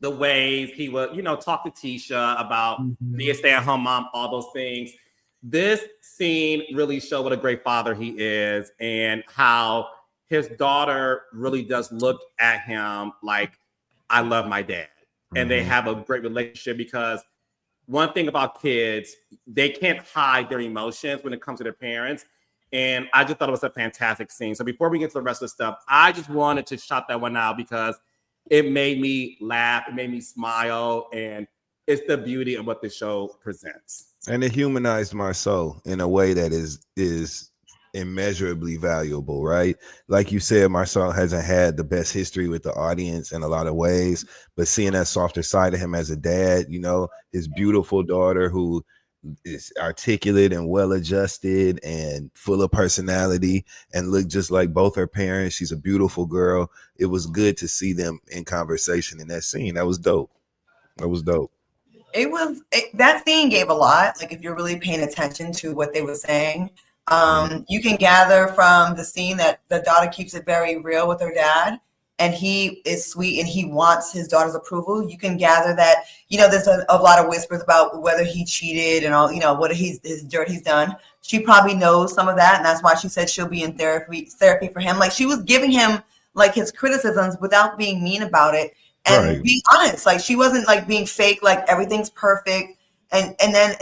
the ways he would, talk to Tisha about being a stay-at-home mom, all those things. This scene really showed what a great father he is and how his daughter really does look at him like, I love my dad. And they have a great relationship because one thing about kids, they can't hide their emotions when it comes to their parents. And I just thought it was a fantastic scene. So before we get to the rest of the stuff, I just wanted to shout that one out because it made me laugh. It made me smile. And it's the beauty of what the show presents.
And it humanized Marceau in a way that is immeasurably valuable, right? Like you said, Marceau hasn't had the best history with the audience in a lot of ways, but seeing that softer side of him as a dad, you know, his beautiful daughter who is articulate and well-adjusted and full of personality and look just like both her parents. She's a beautiful girl. It was good to see them in conversation in that scene. That was dope. That was dope.
That scene gave a lot. Like if you're really paying attention to what they were saying, you can gather from the scene that the daughter keeps it very real with her dad, and he is sweet and he wants his daughter's approval. You can gather that, you know, there's a lot of whispers about whether he cheated and all, you know, what his dirt he's done. She probably knows some of that, and that's why she said she'll be in therapy for him. Like she was giving him like his criticisms without being mean about it. And be honest, like she wasn't like being fake, like everything's perfect. And then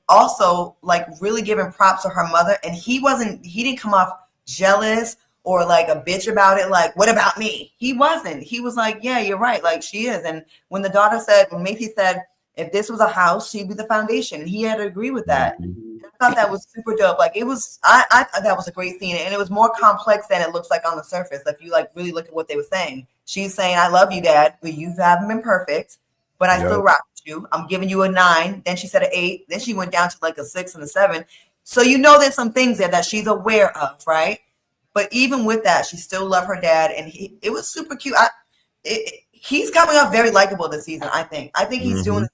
also like really giving props to her mother. And he didn't come off jealous or like a bitch about it. Like, what about me? He wasn't. He was like, yeah, you're right. Like she is. And when Macy said, if this was a house, she'd be the foundation. And he had to agree with that. I thought that was super dope. Like it was, I thought that was a great scene. And it was more complex than it looks like on the surface. If you like really look at what they were saying. She's saying, I love you, Dad, but you haven't been perfect, but I still rock with you. I'm giving you a 9. Then she said an 8. Then she went down to like a 6 and a 7. So you know there's some things there that she's aware of, right? But even with that, she still loved her dad. And it was super cute. He's coming off very likable this season, I think. I think he's doing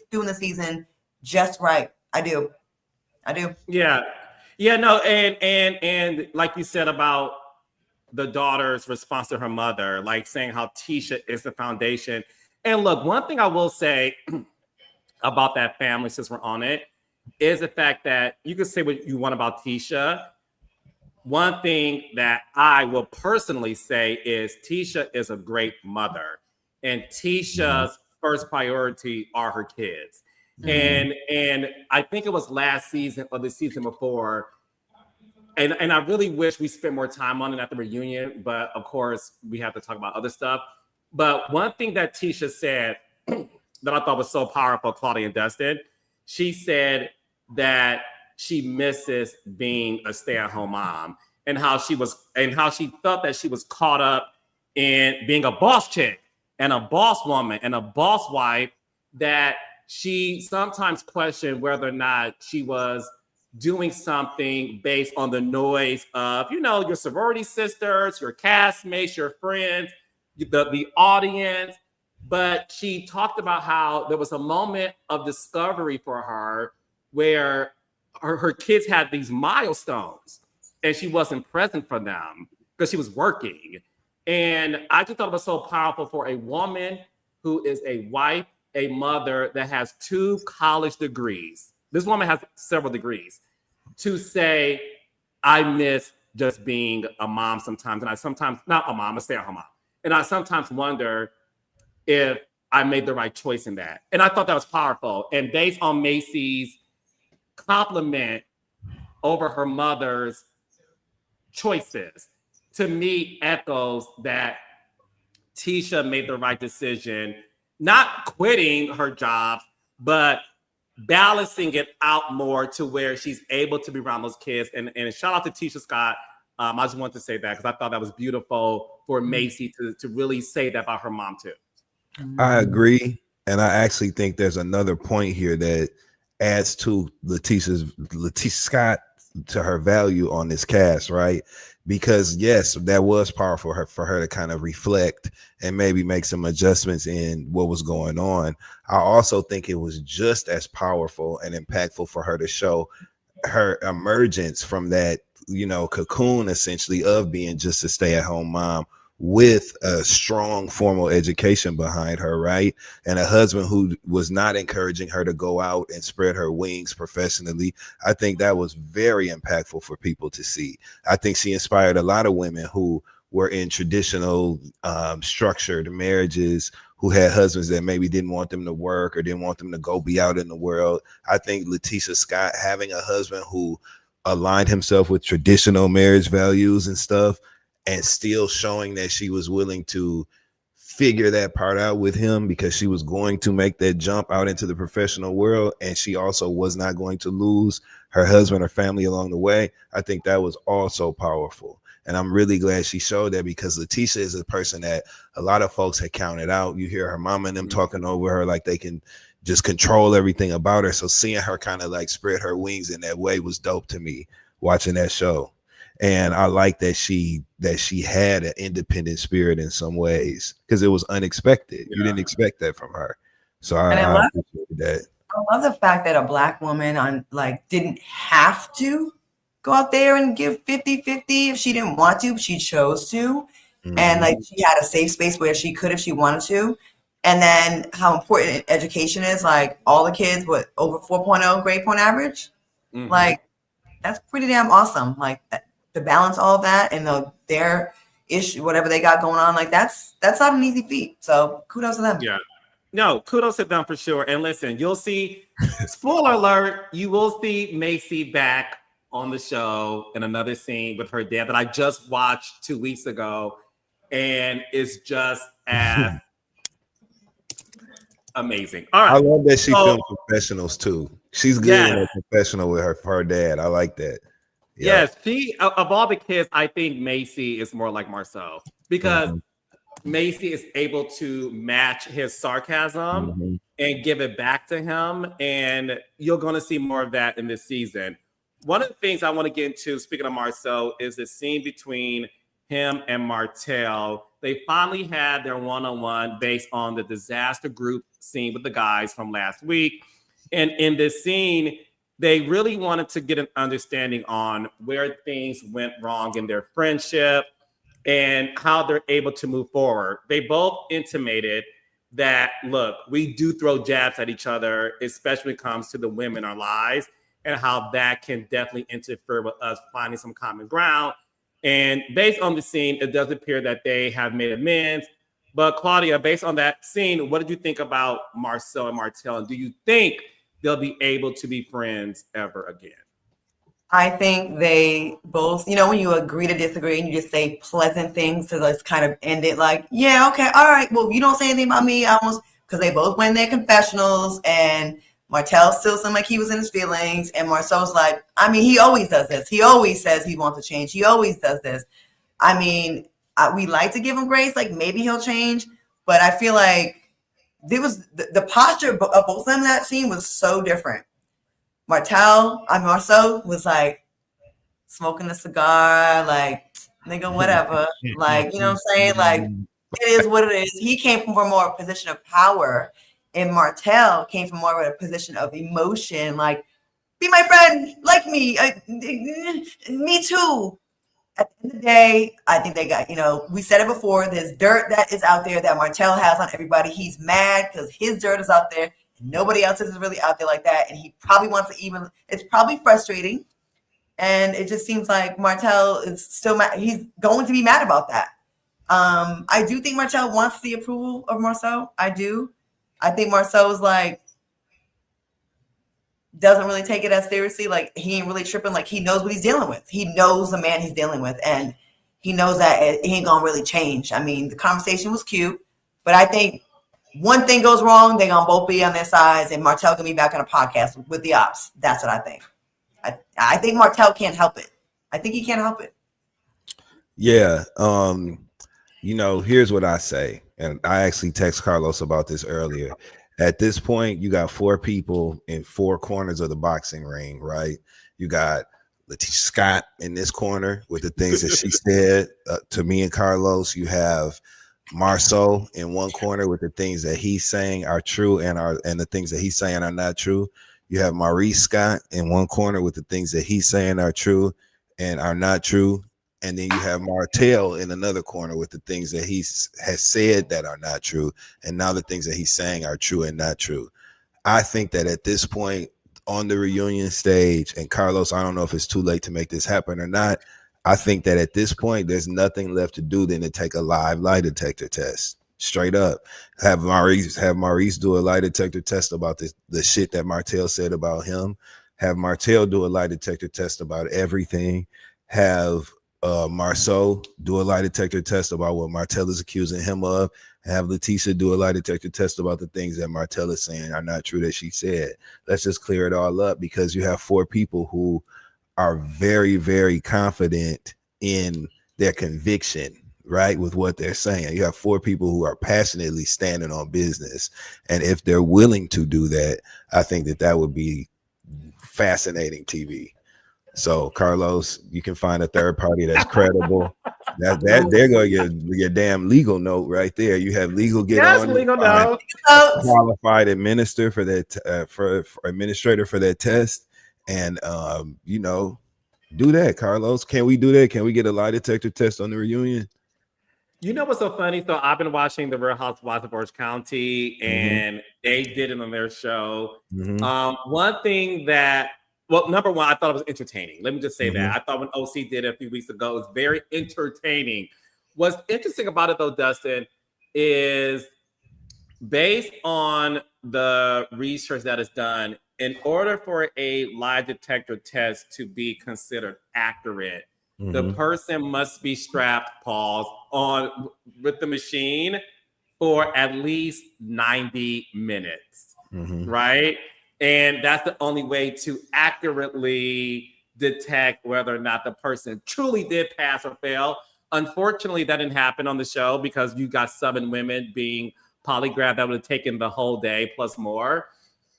the season just right. I do.
Yeah. Yeah, no, and like you said about the daughter's response to her mother, like saying how Tisha is the foundation. And look, one thing I will say about that family, since we're on it, is the fact that you can say what you want about Tisha. One thing that I will personally say is Tisha is a great mother, and Tisha's first priority are her kids. And I think it was last season or the season before. And I really wish we spent more time on it at the reunion, but of course we have to talk about other stuff. But one thing that Tisha said that I thought was so powerful, Claudia and Dustin, she said that she misses being a stay-at-home mom and how she felt that she was caught up in being a boss chick and a boss woman and a boss wife, that she sometimes questioned whether or not she was doing something based on the noise of, you know, your sorority sisters, your castmates, your friends, the audience. But she talked about how there was a moment of discovery for her where her kids had these milestones and she wasn't present for them because she was working. And I just thought it was so powerful for a woman who is a wife, a mother that has 2 college degrees. This woman has several degrees, to say, I miss just being a mom sometimes. And I sometimes, not a mom, a stay-at-home mom. And I sometimes wonder if I made the right choice in that. And I thought that was powerful. And based on Macy's compliment over her mother's choices, to me echoes that Tisha made the right decision, not quitting her job, but balancing it out more to where she's able to be around those kids. And shout out to Tisha Scott. I just wanted to say that because I thought that was beautiful for Macy to really say that about her mom too.
I agree. And I actually think there's another point here that adds to Tisha Scott to her value on this cast, right? Because yes, that was powerful for her to kind of reflect and maybe make some adjustments in what was going on. I also think it was just as powerful and impactful for her to show her emergence from that, you know, cocoon essentially of being just a stay-at-home mom with a strong formal education behind her, right? And a husband who was not encouraging her to go out and spread her wings professionally. I think that was very impactful for people to see. I think she inspired a lot of women who were in traditional structured marriages, who who had husbands that maybe didn't want them to work or didn't want them to go be out in the world. I think Letitia Scott having a husband who aligned himself with traditional marriage values and stuff, and still showing that she was willing to figure that part out with him because she was going to make that jump out into the professional world, and she also was not going to lose her husband or family along the way. I think that was also powerful. And I'm really glad she showed that, because Letitia is a person that a lot of folks had counted out. You hear her mama and them talking over her like they can just control everything about her. So seeing her kind of like spread her wings in that way was dope to me watching that show. And I like that she had an independent spirit in some ways, because it was unexpected. You didn't expect that from her. So I appreciate that.
I love the fact that a Black woman didn't have to go out there and give 50-50 if she didn't want to, but she chose to. Mm-hmm. And she had a safe space where she could if she wanted to. And then how important education is, like all the kids with over 4.0 grade point average. Mm-hmm. Like that's pretty damn awesome. Like to balance all of that and their issue, whatever they got going on, like that's not an easy feat. So kudos to them.
Yeah. No, kudos to them for sure. And listen, you'll see, spoiler alert, you will see Macy back on the show in another scene with her dad that I just watched 2 weeks ago. And it's just as amazing. All right.
I love that she filmed professionals too. She's good in a professional with her dad. I like that. Yeah.
Yes, she of all the kids, I think Macy is more like Marceau, because Macy is able to match his sarcasm and give it back to him. And you're going to see more of that in this season. One of the things I want to get into, speaking of Marceau, is the scene between him and Martell. They finally had their one-on-one based on the disaster group scene with the guys from last week. And in this scene, they really wanted to get an understanding on where things went wrong in their friendship and how they're able to move forward. They both intimated that, look, we do throw jabs at each other, especially when it comes to the women in our lives, and how that can definitely interfere with us finding some common ground. And based on the scene, it does appear that they have made amends. But Claudia, based on that scene, what did you think about Marceau and Martell? And do you think they'll be able to be friends ever again?
I think they both, when you agree to disagree and you just say pleasant things to just kind of end it like, yeah, okay, all right, well, you don't say anything about me, because they both went in their confessionals, and Martell still seemed like he was in his feelings, and Marceau's like, he always does this. He always says he wants to change. He always does this. We like to give him grace, like maybe he'll change, but I feel like there was the posture of both of them in that scene was so different. Marceau was like smoking a cigar, like nigga, whatever. Like, you know what I'm saying? Like, it is what it is. He came from a more position of power, and Martell came from more of a position of emotion, like, be my friend, like me, me too. At the end of the day, I think they got, we said it before, there's dirt that is out there that Martell has on everybody. He's mad because his dirt is out there. Nobody else is really out there like that. And he probably wants to it's probably frustrating. And it just seems like Martell is still mad. He's going to be mad about that. I do think Martell wants the approval of Marceau. I do. I think Marceau is like, doesn't really take it as seriously. Like, he ain't really tripping. Like, he knows what he's dealing with. He knows the man he's dealing with. And he knows that he ain't going to really change. The conversation was cute, but I think one thing goes wrong, they're going to both be on their sides, and Martell going to be back on a podcast with the ops. That's what I think. I think Martell can't help it. I think he can't help it.
Yeah. Here's what I say. And I actually text Carlos about this earlier. At this point, you got 4 people in 4 corners of the boxing ring, right? You got Letitia Scott in this corner with the things that she said to me and Carlos. You have Marceau in one corner with the things that he's saying are true and the things that he's saying are not true. You have Maurice Scott in one corner with the things that he's saying are true and are not true. And then you have Martell in another corner with the things that he has said that are not true. And now the things that he's saying are true and not true. I think that at this point on the reunion stage, and Carlos, I don't know if it's too late to make this happen or not. I think that at this point, there's nothing left to do than to take a live lie detector test. Straight up. Have Maurice do a lie detector test about the shit that Martell said about him. Have Martell do a lie detector test about everything. Have Marceau do a lie detector test about what Martell is accusing him of. Have Letitia do a lie detector test about the things that Martell is saying are not true that she said. Let's just clear it all up, because you have 4 people who are very, very confident in their conviction, right, with what they're saying. You have 4 people who are passionately standing on business. And if they're willing to do that, I think that would be fascinating TV. So, Carlos, you can find a third party that's credible. That there go your damn legal note right there. You have legal get on
legal
find
note.
a qualified administrator for that for administrator for that test, and you know, do that, Carlos. Can we do that? Can we get a lie detector test on the reunion?
You know what's so funny? So I've been watching the Real Housewives of Orange County, and they did it on their show. One thing that, well, number one, I thought it was entertaining. Let me just say that. I thought when OC did it a few weeks ago, it was very entertaining. What's interesting about it, though, Dustin, is based on the research that is done, in order for a lie detector test to be considered accurate, the person must be strapped, pause, on with the machine for at least 90 minutes, right? And that's the only way to accurately detect whether or not the person truly did pass or fail. Unfortunately, that didn't happen on the show because you got 7 women being polygraphed. That would have taken the whole day plus more.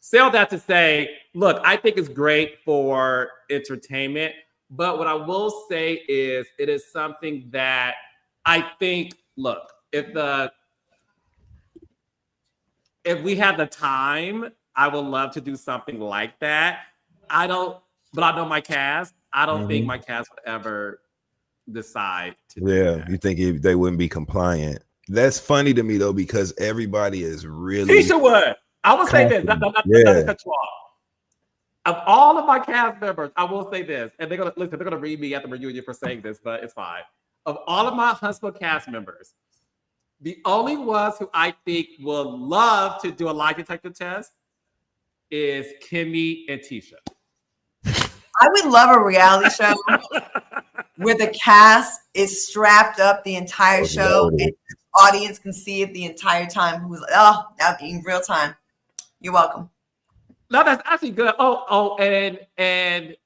Say all that to say, look, I think it's great for entertainment. But what I will say is it is something that I think, look, if we have the time, I would love to do something like that. But I know my cast. I don't think my cast would ever decide to do that.
You think they wouldn't be compliant? That's funny to me though, because everybody is really
Tisha would. I will say this. Not to cut you off. Of all of my cast members, I will say this, and they're gonna read me at the reunion for saying this, but it's fine. Of all of my Huntsville cast members, the only ones who I think will love to do a lie detector test is Kimmy and Tisha.
I would love a reality show where the cast is strapped up the entire show and the audience can see it the entire time. Who's that would be in real time. You're welcome.
No, that's actually good. And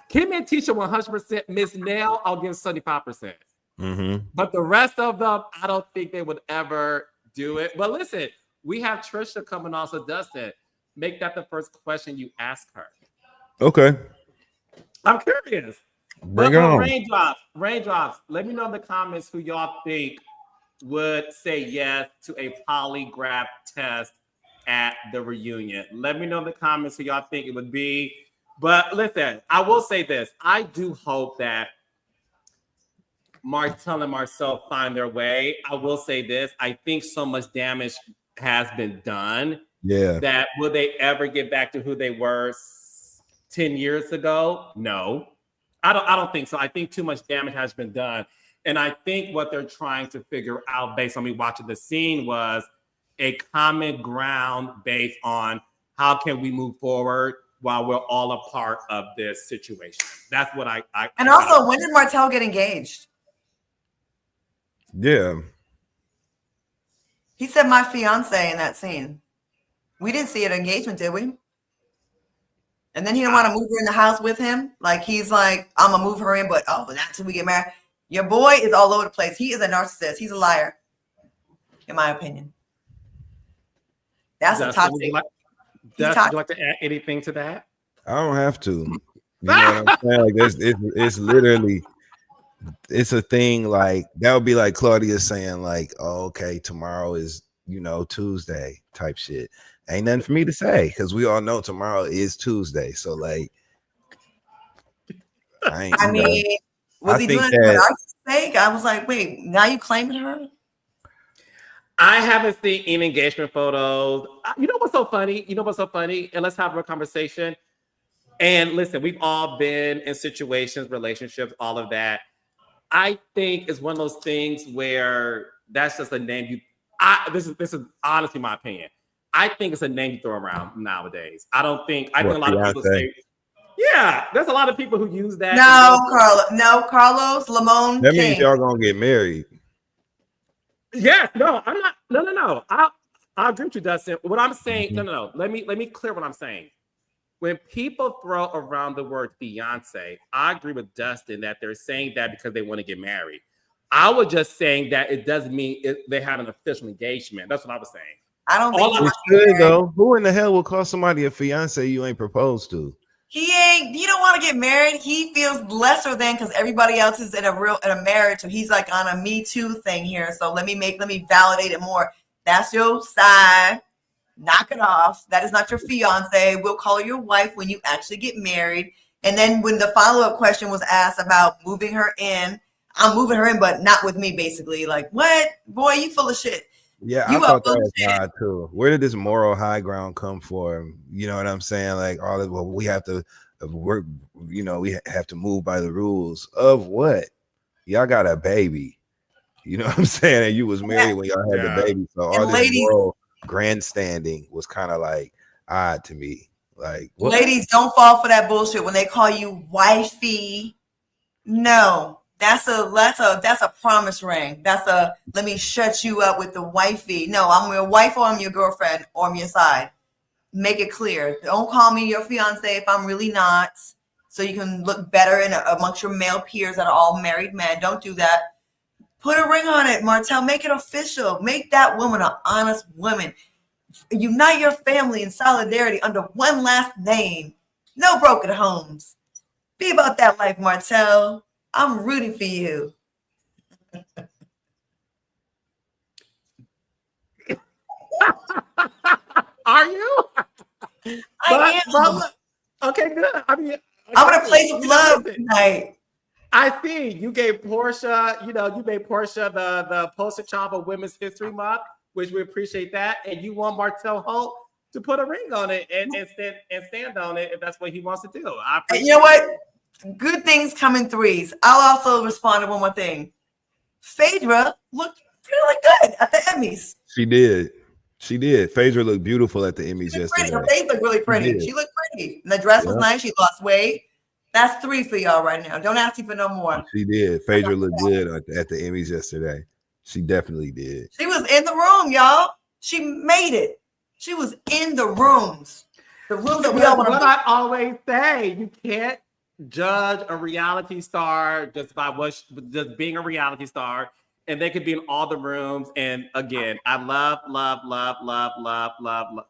Kimmy and Tisha 100%. Miss Nell, I'll give 75%. But the rest of them, I don't think they would ever do it. But listen, we have Trisha coming on, so Dustin, make that the first question you ask her.
Okay.
I'm curious.
Bring on.
Raindrops. Let me know in the comments who y'all think would say yes to a polygraph test at the reunion. Let me know in the comments who y'all think it would be. But listen, I will say this. I do hope that Martell and Marcel find their way. I will say this. I think so much damage has been done.
Yeah.
That will they ever get back to who they were 10 years ago? No. I don't think so. I think too much damage has been done. And I think what they're trying to figure out based on me watching the scene was a common ground based on how can we move forward while we're all a part of this situation. That's what I
and also, when did Martell get engaged?
Yeah.
He said my fiance in that scene. We didn't see an engagement, did we? And then he didn't want to move her in the house with him. Like, he's like, I'm going to move her in, but that's when we get married. Your boy is all over the place. He is a narcissist. He's a liar, in my opinion. That's a toxic.
Would you like to add anything to that?
I don't have to. You know what I'm saying? Like, it's literally, it's a thing like, that would be like Claudia saying like, oh, okay, tomorrow is, Tuesday type shit. Ain't nothing for me to say because we all know tomorrow is Tuesday. So like,
I mean, was he doing it for narcissist's sake? I was like, wait, now you claiming her?
I haven't seen any engagement photos. You know what's so funny? And let's have a conversation. And listen, we've all been in situations, relationships, all of that. I think it's one of those things where That's just a name you. This is honestly my opinion. I think it's a name you throw around nowadays. I think a lot of people say, yeah, there's a lot of people who use that.
Carlos Lamone
That
King.
means y'all gonna get married.
Yes, no, I'm not. No. I agree with you, Dustin. What I'm saying, no. Let me clear what I'm saying. When people throw around the word fiance, I agree with Dustin that they're saying that because they want to get married. I was just saying that it doesn't mean they have an official engagement. That's what I was saying.
I don't think
it's good though. Who in the hell will call somebody a fiance you ain't proposed to?
He don't want to get married. He feels lesser than because everybody else is in a marriage. So he's like on a Me Too thing here. So let me validate it more. That's your side. Knock it off. That is not your fiance. We'll call your wife when you actually get married. And then when the follow-up question was asked about moving her in, I'm moving her in, but not with me, basically. Like, what? Boy, you full of shit.
Yeah, I thought that was odd too. Where did this moral high ground come from? You know what I'm saying? Like we have to work, we have to move by the rules of what? Y'all got a baby. You know what I'm saying? And you was married when y'all had the baby. So all this moral grandstanding was kind of like odd to me. Like, what?
Ladies, don't fall for that bullshit when they call you wifey. No. That's a promise ring. That's a let me shut you up with the wifey. No, I'm your wife or I'm your girlfriend or I'm your side. Make it clear. Don't call me your fiance if I'm really not. So you can look better amongst your male peers that are all married men. Don't do that. Put a ring on it, Martell. Make it official. Make that woman an honest woman. Unite your family in solidarity under one last name. No broken homes. Be about that life, Martell. I'm rooting for you.
Are you?
I am.
Okay, good. I mean,
I'm gonna play some love tonight.
I see you gave Porsha, you made Porsha the poster child of Women's History Month, which we appreciate that. And you want Martell Holt to put a ring on it and stand on it if that's what he wants to do.
You know what? Good things come in threes. I'll also respond to one more thing. Phaedra looked really good at the Emmys.
She did. Phaedra looked beautiful at the Emmys yesterday.
Her face looked really pretty. She looked pretty. And the dress was nice. She lost weight. That's 3 for y'all right now. Don't ask me for no more.
She did. Phaedra looked good at the Emmys yesterday. She definitely did.
She was in the room, y'all. She made it. She was in the rooms. The rooms that we all want to.
What I always say, you can't judge a reality star just by just being a reality star, and they could be in all the rooms. And again, I love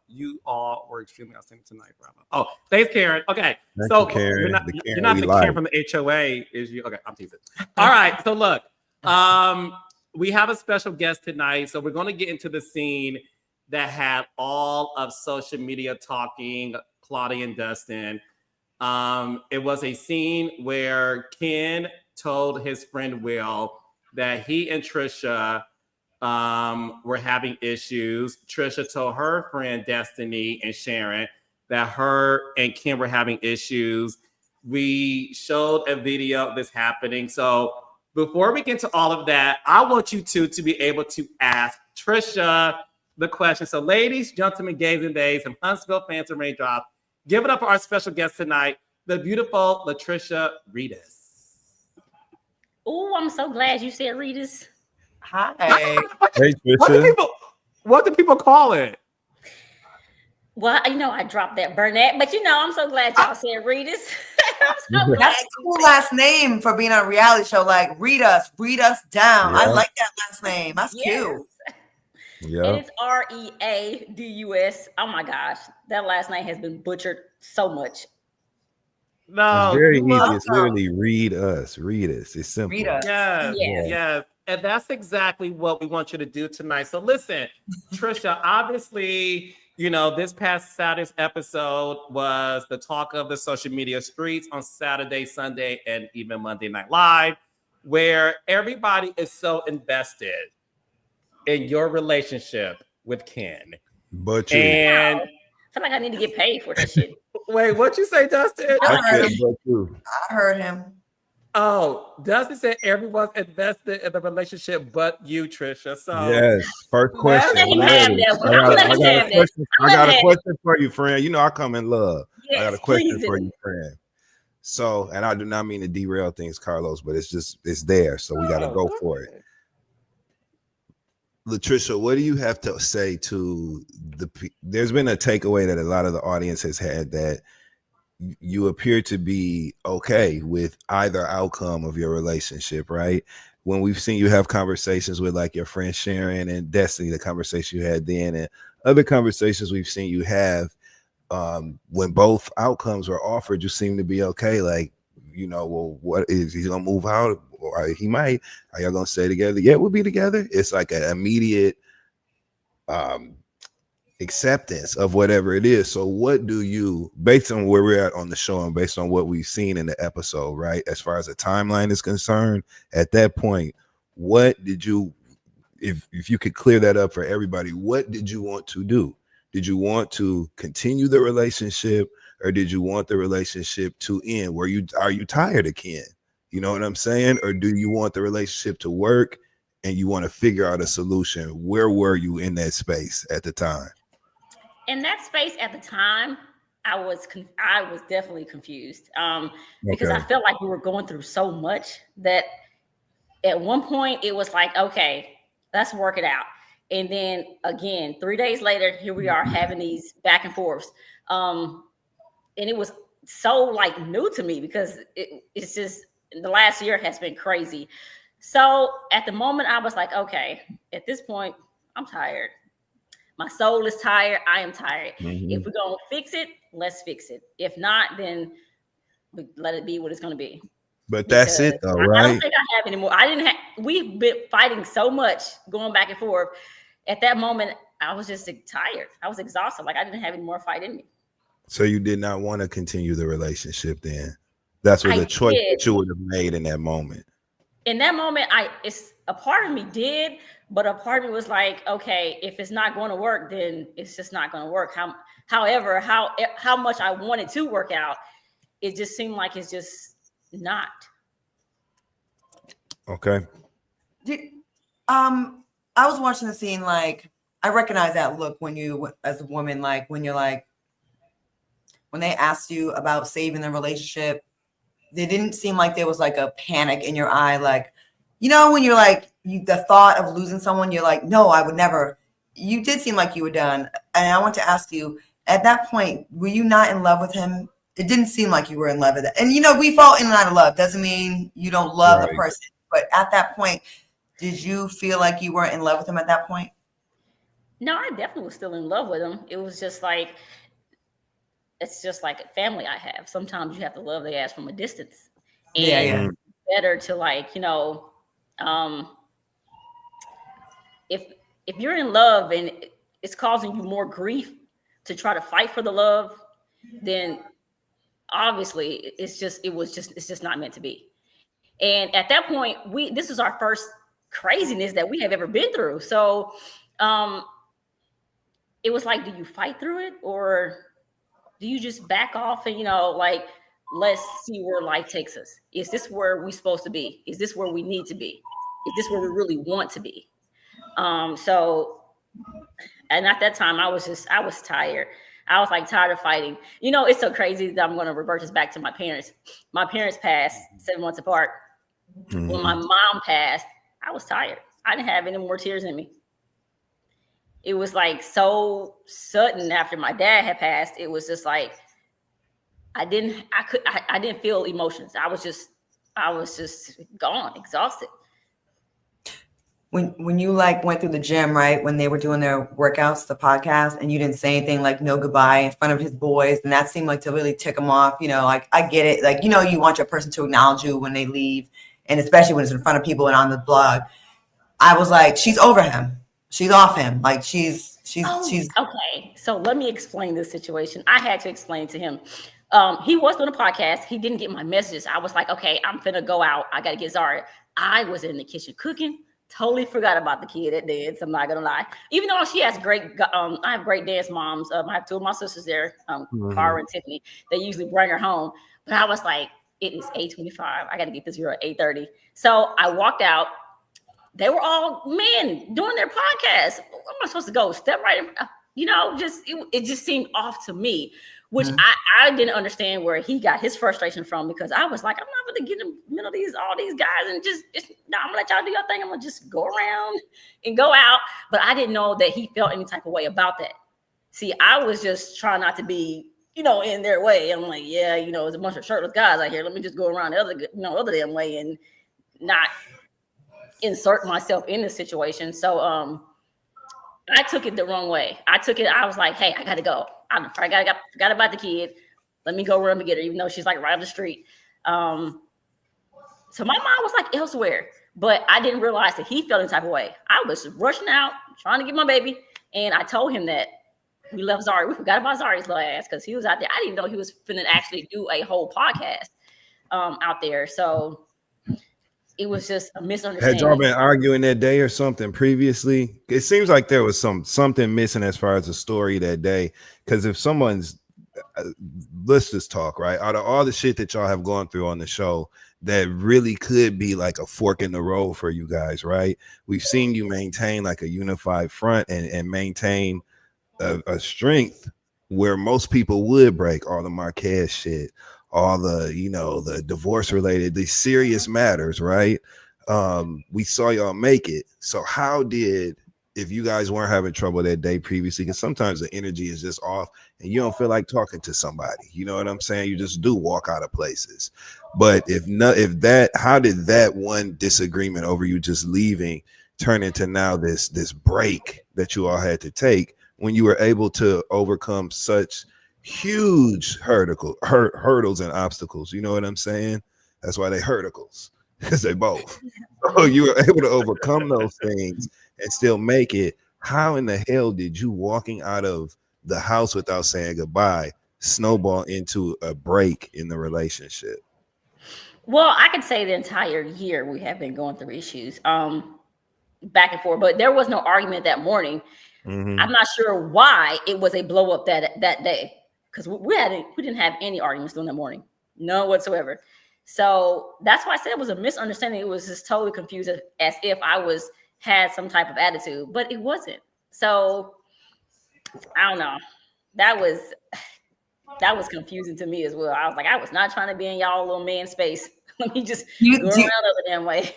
you all were extremely outstanding tonight, bravo. Oh, thanks, Karen. Okay, so
Karen,
you're not the Karen from the HOA, is you? Okay, I'm teasing. All right, so look, we have a special guest tonight, so we're going to get into the scene that had all of social media talking, Claudia and Dustin. It was a scene where Ken told his friend Will that he and Trisha were having issues. Trisha told her friend Destiny and Sharon that her and Ken were having issues. We showed a video of this happening. So before we get to all of that, I want you two to be able to ask Trisha the question. So ladies, gentlemen, gays and days, and Huntsville fans and raindrops, give it up for our special guest tonight, the beautiful Latricia Reedus.
Oh, I'm so glad you said Reedus.
Hi.
Hey, Trisha.
What do people call it?
Well, I dropped that Burnett, but I'm so glad y'all said Reedus.
That's a cool last name for being on a reality show. Like, read us down.
Yeah.
I like that last name. That's cute.
Yeah.
And it's Readus. Oh my gosh, that last name has been butchered so much.
No,
it's very easy. It's literally read us. It's simple.
Read us.
Yes. And that's exactly what we want you to do tonight. So listen, Trisha, obviously, this past Saturday's episode was the talk of the social media streets on Saturday, Sunday, and even Monday Night Live, where everybody is so invested in your relationship with Ken.
But you.
And
I feel like I need to get paid for this shit.
Wait, what you say, Dustin?
I heard him.
Oh, Dusty said everyone's invested in the relationship but you, Trisha. So
Yes. First
let's
question.
Let him
I'm
have
ready.
that one. I'm gonna let
I
him
got a
have that.
question.
I'm
I
gonna
got
let
a
him have
question for you, friend. You know I come in love.
it.
I got a
Yes,
question
please
for
do.
you, friend. So, and I do not mean to derail things, Carlos, but it's there. So we got to go
go
for it.
ahead.
Latricia, what do you have to say to there's been a takeaway that a lot of the audience has had that you appear to be okay with either outcome of your relationship, right? When we've seen you have conversations with like your friend Sharon and Destiny, the conversation you had then, and other conversations we've seen you have, when both outcomes were offered, you seem to be okay. Like, well, what is he gonna move out? Or he might. Are y'all gonna stay together? Yeah, we'll be together. It's like an immediate acceptance of whatever it is. So what do you, based on where we're at on the show and based on what we've seen in the episode, right, as far as the timeline is concerned, at that point, what did you, if you could clear that up for everybody, what did you want to do? Did you want to continue the relationship, or did you want the relationship to end? Are you tired of Ken? You know what I'm saying? Or do you want the relationship to work and you want to figure out a solution? Where were you in that space at the time?
In that space at the time, I was definitely confused, because I
Okay.
felt like we were going through so much that at one point it was like, okay, let's work it out. And then again, 3 days later, here we are having these back and forths. And it was so like new to me because it's just the last year has been crazy. So at the moment, I was like, okay, at this point, I'm tired. My soul is tired. I am tired. If we're going to fix it, let's fix it. If not, then we let it be what it's going to be.
But that's
Because
it though,
I don't
right?
think I have anymore. We've been fighting so much, going back and forth. At that moment, I was just tired. I was exhausted. Like I didn't have any more fight in me.
So you did not want to continue the relationship then. That's what
I
the choice
did.
that you would have made in that moment.
In that moment, it's a part of me did, but a part of me was like, okay, if it's not going to work, then it's just not going to work. However, how much I wanted to work out, it just seemed like it's just not.
Okay.
I was watching the scene, like I recognize that look when you, as a woman, like when you're like, when they asked you about saving the relationship, they didn't seem like there was like a panic in your eye, like, when you're like, the thought of losing someone, you're like, no, I would never. You did seem like you were done, and I want to ask you, at that point, were you not in love with him? It didn't seem like you were in love with it. And we fall in and out of love. Doesn't mean you don't love the
Right.
person, but at that point, did you feel like you weren't in love with him at that point?
No, I definitely was still in love with him. It was just like, it's just like a family I have. Sometimes you have to love their ass from a distance. And
Yeah.
better to like, if you're in love and it's causing you more grief to try to fight for the love, then obviously it's just not meant to be. And at that point, this is our first craziness that we have ever been through. So it was like, do you fight through it, or do you just back off and like, let's see where life takes us? Is this where we're supposed to be? Is this where we need to be? Is this where we really want to be? So, and at that time I was tired. I was like tired of fighting. It's so crazy that I'm going to revert this back to my parents. My parents passed 7 months apart. When my mom passed, I was tired. I didn't have any more tears in me. It was like so sudden after my dad had passed. It was just like, I didn't feel emotions. I was just gone, exhausted.
When you like went through the gym, right, when they were doing their workouts, the podcast, and you didn't say anything, like no goodbye in front of his boys, and that seemed like to really tick him off. Like I get it, like you want your person to acknowledge you when they leave, and especially when it's in front of people and on the blog. I was like, she's over him, she's off him, like she's
okay. So let me explain this situation. I had to explain to him. He was doing a podcast. He didn't get my messages. I was like, okay, I'm finna go out. I gotta get Zara. I was in the kitchen cooking. Totally forgot about the kid at dance. I'm not gonna lie. Even though she has great, I have great dance moms. I have 2 of my sisters there, Cara and Tiffany. They usually bring her home. But I was like, it is 8:25. I got to get this girl at 8:30. So I walked out. They were all men doing their podcast. Where am I supposed to go? Step right in, it just seemed off to me, which I didn't understand where he got his frustration from, because I was like, I'm not going to get in the middle of all these guys and just no, I'm going to let y'all do your thing. I'm going to just go around and go out. But I didn't know that he felt any type of way about that. See, I was just trying not to be, in their way. I'm like, yeah, there's a bunch of shirtless guys out here. Let me just go around the other damn way and not insert myself in the situation. So I took it the wrong way. I was like, hey, I gotta go. I forgot about the kid. Let me go run and get her, even though she's like right up the street. So my mind was like elsewhere, but I didn't realize that he felt any type of way. I was rushing out, trying to get my baby, and I told him that we left Zari. We forgot about Zari's little ass because he was out there. I didn't know he was finna actually do a whole podcast out there. So it was just a misunderstanding.
Had y'all been arguing that day or something previously? It seems like there was something missing as far as the story that day. Because if someone's, let's just talk, right? Out of all the shit that y'all have gone through on the show, that really could be like a fork in the road for you guys, right? We've seen you maintain like a unified front and maintain a strength where most people would break. All the Marquez shit, all the the divorce related, the serious matters, right? We saw y'all make it. So how did, if you guys weren't having trouble that day previously, because sometimes the energy is just off and you don't feel like talking to somebody, you know what I'm saying? You just do walk out of places. But how did that one disagreement over you just leaving turn into now this break that you all had to take when you were able to overcome such huge hurdles and obstacles? You know what I'm saying? That's why they hurdicles, because they both. So you were able to overcome those things and still make it. How in the hell did you walking out of the house without saying goodbye snowball into a break in the relationship?
Well, I could say the entire year we have been going through issues back and forth, but there was no argument that morning. I'm not sure why it was a blow up that day, because we didn't have any arguments during the morning, none whatsoever. So that's why I said it was a misunderstanding. It was just totally confused as if I had some type of attitude, but it wasn't. So I don't know. That was confusing to me as well. I was like, I was not trying to be in y'all little man space. Let me just go around the damn way.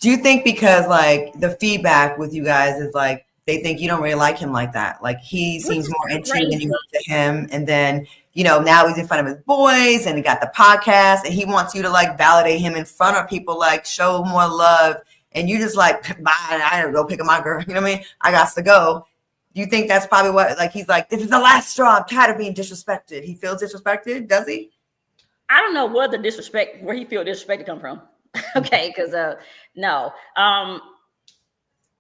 Do you think because like the feedback with you guys is like they think you don't really like him like that? Like he seems more into you than you to him, and then now he's in front of his boys and he got the podcast and he wants you to like validate him in front of people, like show more love, and you just like, bye, I gotta go pick up my girl. You know what I mean? I got to go. Do you think that's probably what, like, he's like, this is the last straw. I'm tired of being disrespected. He feels disrespected, does he?
I don't know where he feels disrespect come from. Okay, because no.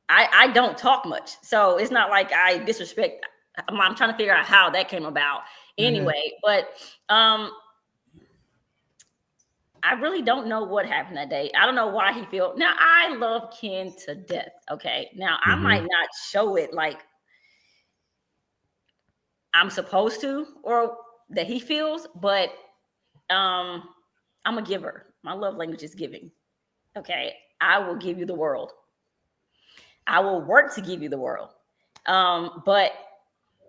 I don't talk much. So it's not like I disrespect. I'm trying to figure out how that came about anyway. But I really don't know what happened that day. I don't know why he feel. Now, I love Ken to death. Okay. Now, I might not show it like I'm supposed to or that he feels, but I'm a giver. My love language is giving. Okay. I will give you the world. I will work to give you the world. But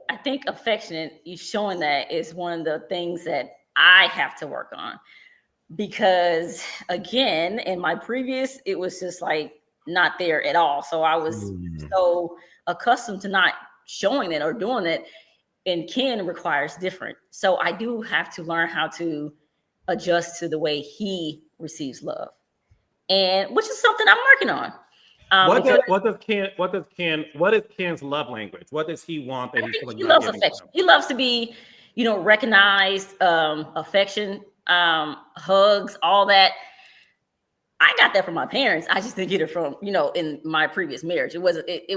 I think affection, you showing that is one of the things that I have to work on, because again, in my previous, it was just like not there at all. So I was so accustomed to not showing it or doing it. And Ken requires different. So I do have to learn how to adjust to the way he receives love, and which is something I'm working on.
What is Ken's love language? What does he want that
he loves affection? He loves to be, recognized, affection, hugs, all that. I got that from my parents. I just didn't get it from, in my previous marriage. It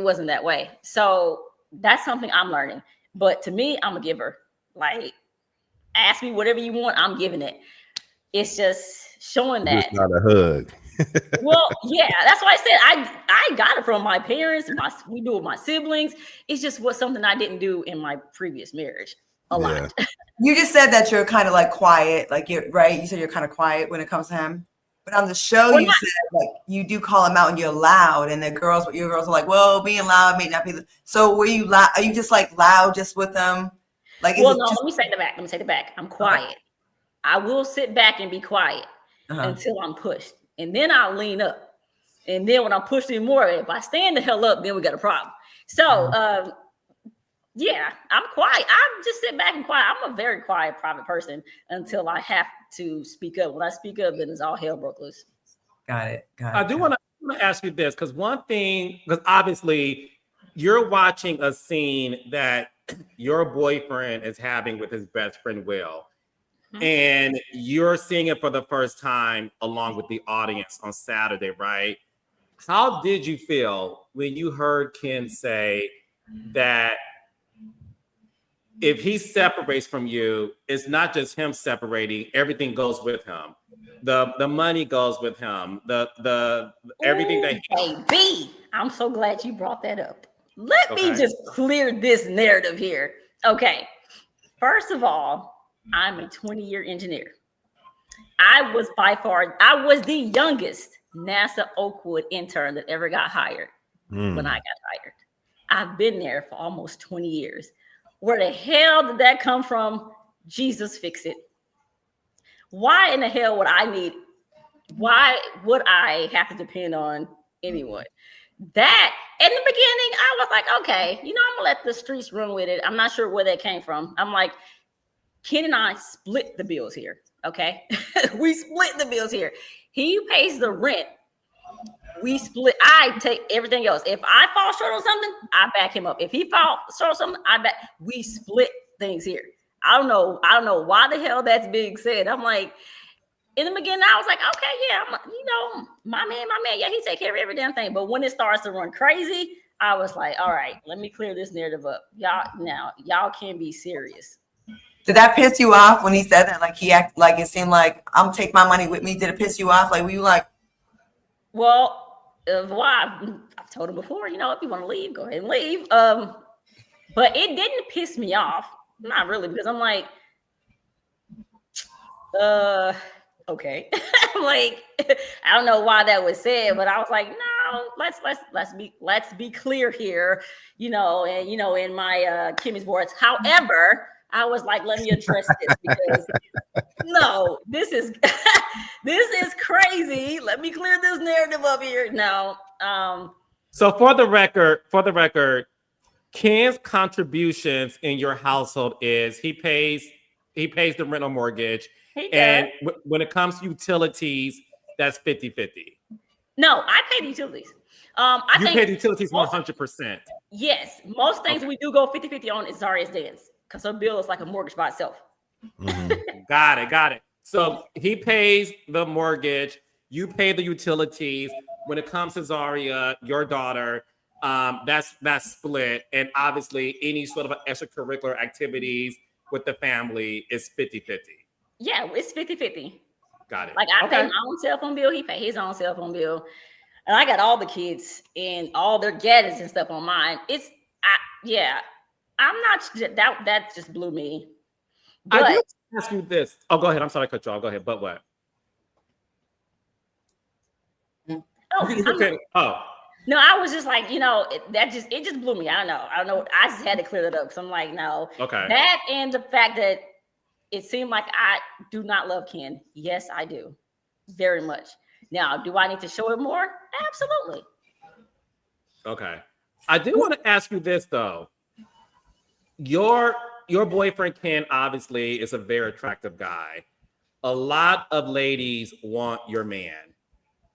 wasn't that way. So that's something I'm learning. But to me, I'm a giver. Like, ask me whatever you want, I'm giving it. It's just showing that.
It's not a hug.
Well, yeah, that's why I said I got it from my parents. We do it with my siblings. It's just something I didn't do in my previous marriage. a lot.
You just said that you're kind of like quiet, like you're right. You said you're kind of quiet when it comes to him. But on the show, you said like you do call him out and you're loud, and your girls are like, well, being loud may not be. So were you loud? Are you just like loud just with them? Like,
well, no, let me take the back. I'm quiet.
Okay.
I will sit back and be quiet until I'm pushed. And then I'll lean up. And then when I'm pushed in more, if I stand the hell up, then we got a problem. So, yeah, I'm quiet. I'm just sit back and quiet. I'm a very quiet, private person until I have to speak up. When I speak up, then it's all hell broke loose.
Got it.
I do want to ask you this, because one thing, because obviously you're watching a scene that your boyfriend is having with his best friend, Will, and you're seeing it for the first time along with the audience on Saturday, right? How did you feel when you heard Ken say that if he separates from you, it's not just him separating, everything goes with him. The money goes with him. The everything that
baby, I'm so glad you brought that up. Let me just clear this narrative here. Okay. First of all, I'm a 20-year engineer. I was the youngest NASA Oakwood intern that ever got hired when I got hired. I've been there for almost 20 years. Where the hell did that come from? Jesus, fix it. Why in the hell would I have to depend on anyone? That, in the beginning, I was like, okay, I'm gonna let the streets run with it. I'm not sure where that came from. I'm like, Ken and I split the bills here, okay? We split the bills here. He pays the rent. We split. I take everything else. If I fall short on something, I back him up. If he falls short on something, we split things here. I don't know why the hell that's being said. I'm like, in the beginning, I was like, okay, yeah, my man, yeah, he take care of every damn thing. But when it starts to run crazy, I was like, all right, let me clear this narrative up. Y'all can be serious.
Did that piss you off when he said that? Like he acted like it seemed like I'm take my money with me. Did it piss you off? Like were you like?
Well, I've told him before. If you want to leave, go ahead and leave. But it didn't piss me off. Not really, because I'm like, okay. I'm like, I don't know why that was said, but I was like, no, let's be clear here, in my Kimmy's words. However, I was like, let me address this because no, this is crazy. Let me clear this narrative up here. No.
So for the record, Ken's contributions in your household is he pays the rental mortgage. And when it comes to utilities, that's 50-50.
No, I pay the utilities.
I pay the utilities 100%.
Yes. Most things we do go 50-50 on is Zaria's dance because her bill is like a mortgage by itself.
Mm-hmm. Got it. So he pays the mortgage, you pay the utilities. When it comes to Zaria, your daughter, that's split. And obviously any sort of extracurricular activities with the family is 50-50.
Yeah, it's 50-50.
Got it.
Like I pay my own cell phone bill, he pay his own cell phone bill. And I got all the kids and all their gadgets and stuff on mine. I'm not that just blew me. But
I do ask you this. Oh, go ahead. I'm sorry, I cut you off. Go ahead. But what?
No, I was just like, it just blew me. I don't know. I just had to clear it up because I'm like, no.
Okay.
That and the fact that it seemed like I do not love Ken. Yes, I do. Very much. Now, do I need to show it more? Absolutely.
Okay. I do want to ask you this though. Your boyfriend Ken obviously is a very attractive guy. A lot of ladies want your man.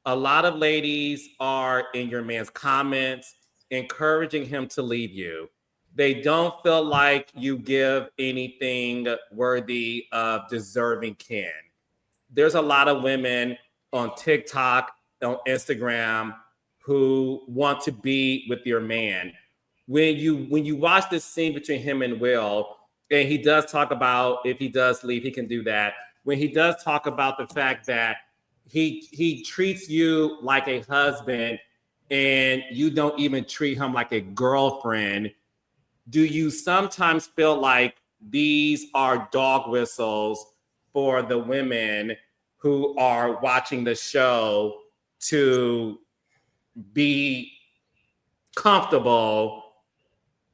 A lot of ladies are in your man's comments encouraging him to leave you. They don't feel like you give anything worthy of deserving Ken. There's a lot of women on TikTok, on Instagram, who want to be with your man. When you watch this scene between him and Will, and he does talk about if he does leave, he can do that. When he does talk about the fact that he treats you like a husband and you don't even treat him like a girlfriend, do you sometimes feel like these are dog whistles for the women who are watching the show to be comfortable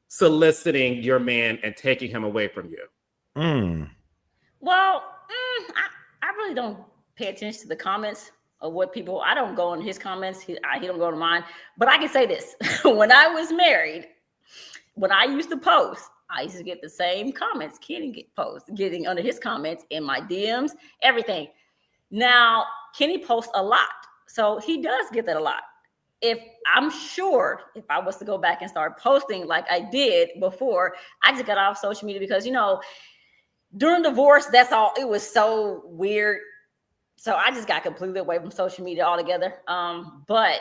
soliciting your man and taking him away from you?
Well, I really don't pay attention to the comments of what people. I don't go in his comments. He don't go to mine. But I can say this: when I was married, when I used to post, I used to get the same comments Kenny getting under his comments in my DMs, everything. Now Kenny posts a lot, so he does get that a lot. If I'm sure if I was to go back and start posting like I did before, I just got off social media because, you know, during divorce, that's all. It was so weird. So I just got completely away from social media altogether. But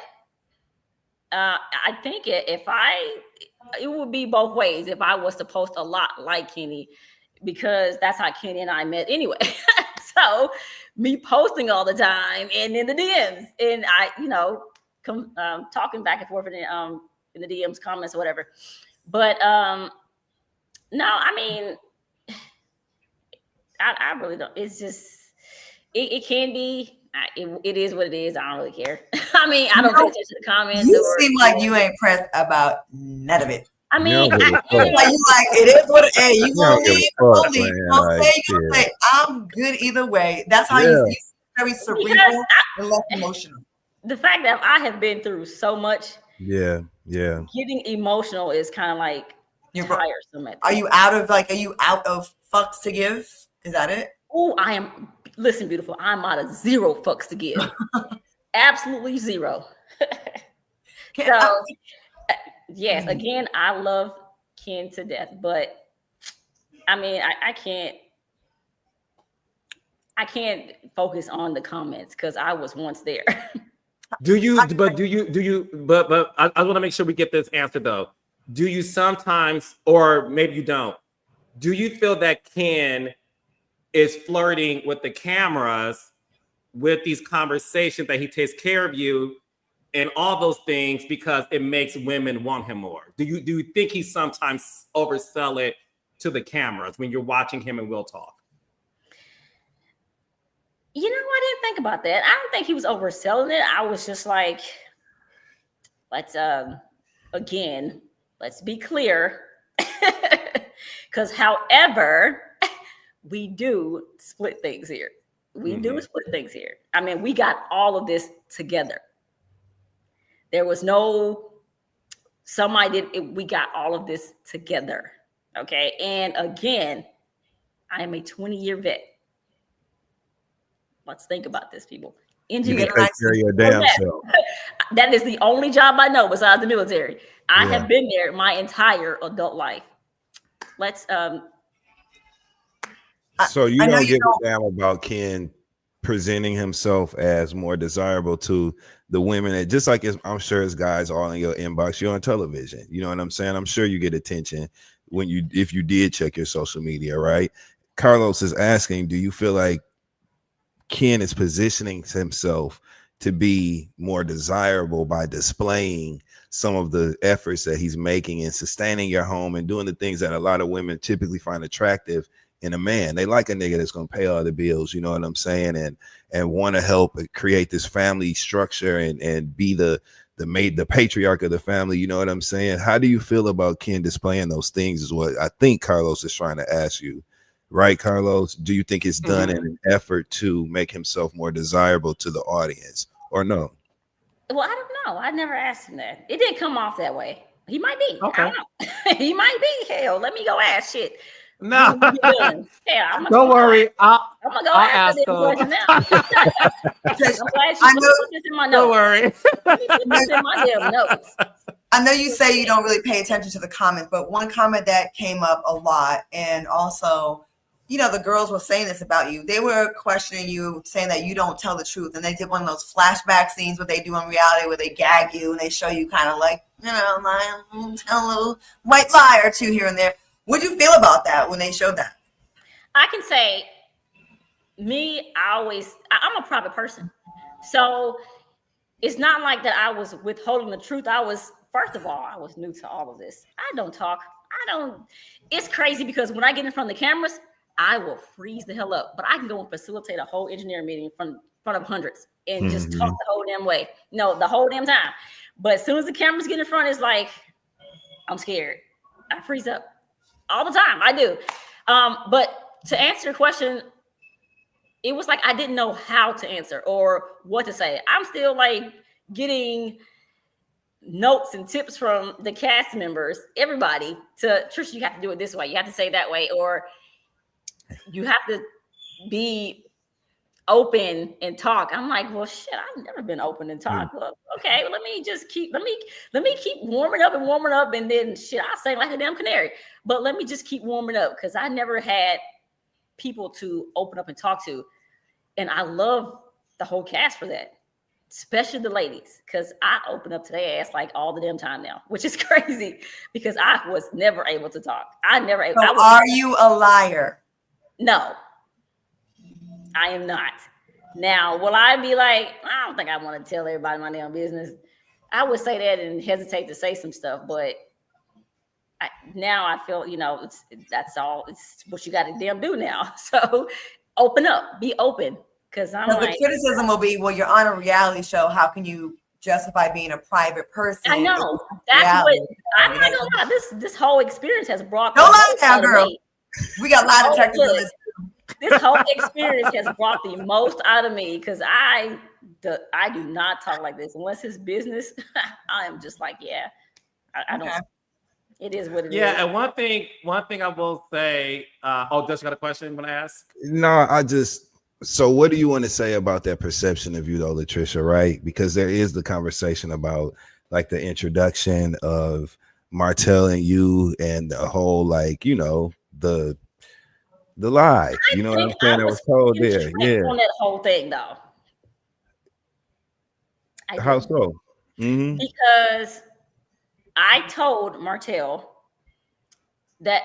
I think it would be both ways if I was to post a lot like Kenny, because that's how Kenny and I met anyway. So me posting all the time and in the DMs, and I, you know, talking back and forth in the DMs, comments, or whatever. But no, I mean, I really don't. It's just it can be. It is what it is. I don't really care. I mean, I don't pay attention to the comments.
You seem like you ain't pressed about none of it.
I mean,
like you like it is what it is. You gonna leave? Don't say you gonna say. I'm good either way. That's how you very cerebral and less emotional.
The fact that I have been through so much, getting emotional is kind of like tiresome.
Are you out of fucks to give? Is that it?
Oh, I am. Listen, beautiful. I'm out of zero fucks to give. Absolutely zero. So, yes, again, I love Ken to death, but I mean, I can't focus on the comments because I was once there.
But I want to make sure we get this answer though. Do you sometimes, or maybe you don't, do you feel that Ken is flirting with the cameras with these conversations, that he takes care of you and all those things because it makes women want him more? Do you think he sometimes oversell it to the cameras when you're watching him and Will talk?
You know, I didn't think about that. I don't think he was overselling it. I was just like, let's be clear. Because however, we do split things here. We do split things here. I mean, we got all of this together. There was no, somebody did it, we got all of this together. Okay. And again, I am a 20-year vet. Let's think about this, people. Engineer.
You take care of your damn self.
That is the only job I know besides the military. I have been there my entire adult life. Let's
So you don't give a damn about Ken presenting himself as more desirable to the women that, just like I'm sure as guys all in your inbox, you're on television. You know what I'm saying? I'm sure you get attention if you did check your social media, right? Carlos is asking, do you feel like Ken is positioning himself to be more desirable by displaying some of the efforts that he's making and sustaining your home and doing the things that a lot of women typically find attractive in a man? They like a nigga that's going to pay all the bills, you know what I'm saying? And want to help create this family structure and be the patriarch of the family. You know what I'm saying? How do you feel about Ken displaying those things is what I think Carlos is trying to ask you. Right, Carlos? Do you think it's done in an effort to make himself more desirable to the audience, or no?
Well, I don't know. I never asked him that. It didn't come off that way. He might be.
Okay.
I don't know. He might be. Hell, let me go ask shit.
No.
Yeah,
don't worry.
I'm gonna go ask this question now.
Don't worry.
Let me put this in my damn notes.
I know you say you don't really pay attention to the comments, but one comment that came up a lot, and also, you know, the girls were saying this about you. They were questioning you, saying that you don't tell the truth. And they did one of those flashback scenes what they do in reality where they gag you and they show you kind of like, you know, tell a little white lie or two here and there. What do you feel about that when they showed that?
I can say, I'm a private person. So it's not like that I was withholding the truth. First of all, I was new to all of this. I don't talk It's crazy because when I get in front of the cameras, I will freeze the hell up. But I can go and facilitate a whole engineering meeting in front of hundreds and just talk the whole damn way. No, the whole damn time. But as soon as the cameras get in front, it's like, I'm scared. I freeze up all the time. I do. But to answer your question, it was like I didn't know how to answer or what to say. I'm still like getting notes and tips from the cast members, everybody, to Trish, you have to do it this way. You have to say that way, or you have to be open and talk. I'm like, well, shit, I've never been open and talk. Well, okay, well, let me keep warming up, and then shit, I'll say like a damn canary. But let me just keep warming up because I never had people to open up and talk to. And I love the whole cast for that, especially the ladies, because I open up to their ass like all the damn time now, which is crazy because I was never able to talk.
Are you a liar?
No, I am not. Now, will I be like, I don't think I want to tell everybody my damn business. I would say that and hesitate to say some stuff, but now I feel, that's all. It's what you got to damn do now. So open up, be open. Because
the criticism will be, well, you're on a reality show. How can you justify being a private person?
I know. That's what I'm not gonna lie. This whole experience has brought.
Don't lie now, girl. We got a lot of detectives.
This whole experience has brought the most out of me because I do not talk like this unless it's business. I am just like, I don't. It is what it is.
Yeah, and one thing I will say. Does you got a question you want to ask?
No, So what do you want to say about that perception of you though, Latricia, right? Because there is the conversation about like the introduction of Martell and you and the whole like, the lie. You know what I'm saying? That was told there. Yeah.
On that whole thing though.
How so? Mm-hmm.
Because I told Martell that,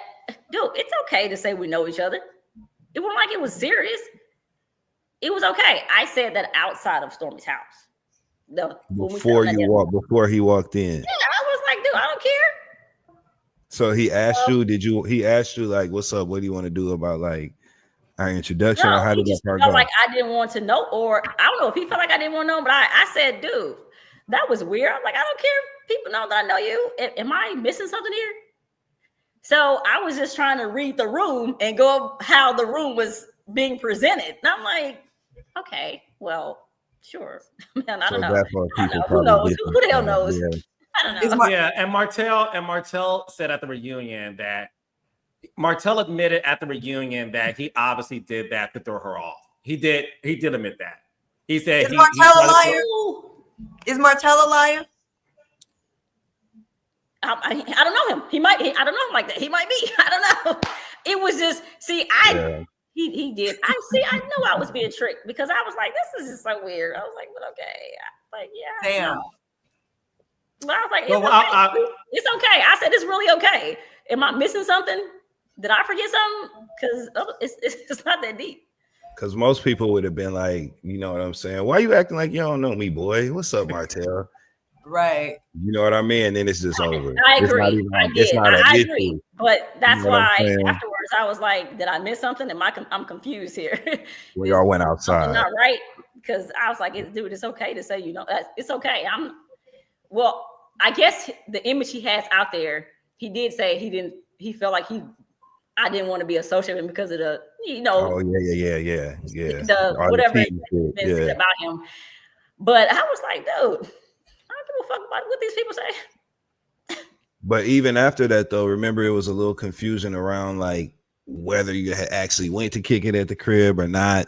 dude, it's okay to say we know each other. It wasn't like it was serious. It was okay. I said that outside of Stormy's house.
Before he walked in.
Yeah, I was like, dude, I don't care.
So he asked you, he asked you like, what's up? What do you want to do about like our introduction?
No,
or how
he
did
just
that
felt
go?
like I didn't want to know, or I don't know if he felt like I didn't want to know, but I said, dude, that was weird. I'm like, I don't care if people know that I know you. Am I missing something here? So I was just trying to read the room and go how the room was being presented. And I'm like, okay, well, sure. Man, I don't know. Who knows? Who the hell knows?
Yeah.
I don't know.
Yeah, and Martell said at the reunion that Martell admitted at the reunion that he obviously did that to throw her off. He did admit that. He said,
"Is Martell a liar? Is Martell a liar?"
I don't know him. I don't know him like that. He might be. I don't know. It was just, he did. I knew I was being tricked because I was like, this is just so weird. I was like, but okay.
Damn.
But I was like, it's okay. I said, it's really okay. Am I missing something? Did I forget something? Because it's not that deep.
Because most people would have been like, you know what I'm saying? Why you acting like you don't know me, boy? What's up, Martell?
Right.
You know what I mean? And then it's just over.
I agree. I agree. But that's why
afterwards
I was like, did I miss something? I'm confused here.
We all went outside.
Not right. Because I was like, dude, it's okay to say, it's okay. Well, I guess the image he has out there, he did say he felt like I didn't want to be associated because of the,
Oh, yeah.
The whatever been said about him. But I was like, dude, I don't give a fuck about what these people say.
But even after that, though, remember it was a little confusion around like whether you had actually went to kick it at the crib or not.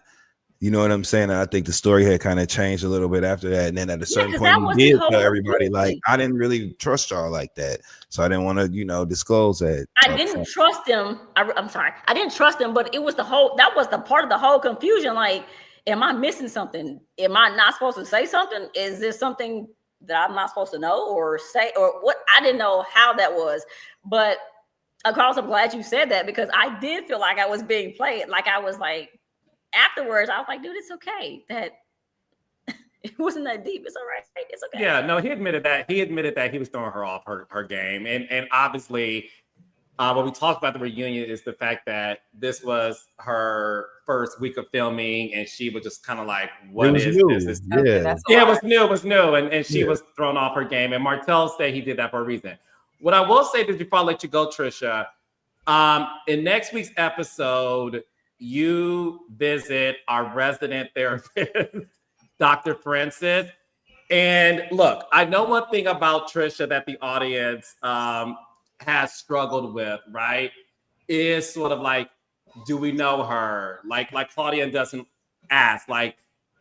You know what I'm saying? And I think the story had kind of changed a little bit after that. And then at a certain point, you did tell everybody, like, I didn't really trust y'all like that. So I didn't want to, disclose that.
I didn't trust him. I'm sorry. I didn't trust him, but it was that was the part of the whole confusion. Like, am I missing something? Am I not supposed to say something? Is this something that I'm not supposed to know or say or what? I didn't know how that was. But of course, I'm glad you said that because I did feel like I was being played. Like I was like, afterwards, I was like, dude, it's okay. That it wasn't that deep. It's all right. It's okay.
Yeah, no, he admitted that. He was throwing her off her game. And obviously, what we talked about the reunion is the fact that this was her first week of filming, and she was just kind of like, "What
was
is
new.
this?" It's,
Okay,
Yeah.
that's
yeah,
all right.
it was new, and she
Yeah.
was thrown off her game. And Martell said he did that for a reason. What I will say is, before I let you go, Trisha, in next week's episode, you visit our resident therapist, Dr. Francis. And look, I know one thing about Trisha that the audience has struggled with, right? Is sort of like, do we know her? Like Claudia doesn't ask, like,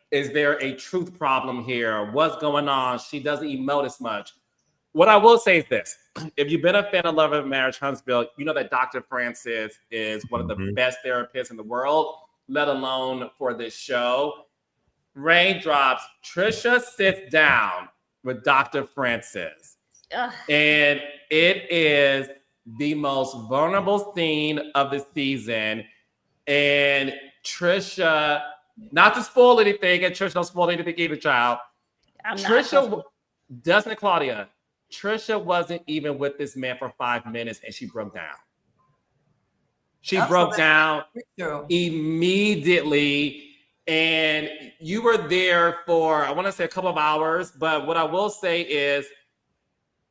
is there a truth problem here? What's going on? She doesn't emote as much. What I will say is this: if you've been a fan of Love and Marriage Huntsville, you know that Dr. Francis is one of the best therapists in the world, let alone for this show. Raindrops, Trisha sits down with Dr. Francis, and it is the most vulnerable scene of the season. And Trisha, not to spoil anything, and Trisha don't spoil anything either, child. Trisha doesn't, Claudia. Trisha wasn't even with this man for 5 minutes, and she broke down. She broke down immediately. And you were there for, I want to say, a couple of hours. But what I will say is,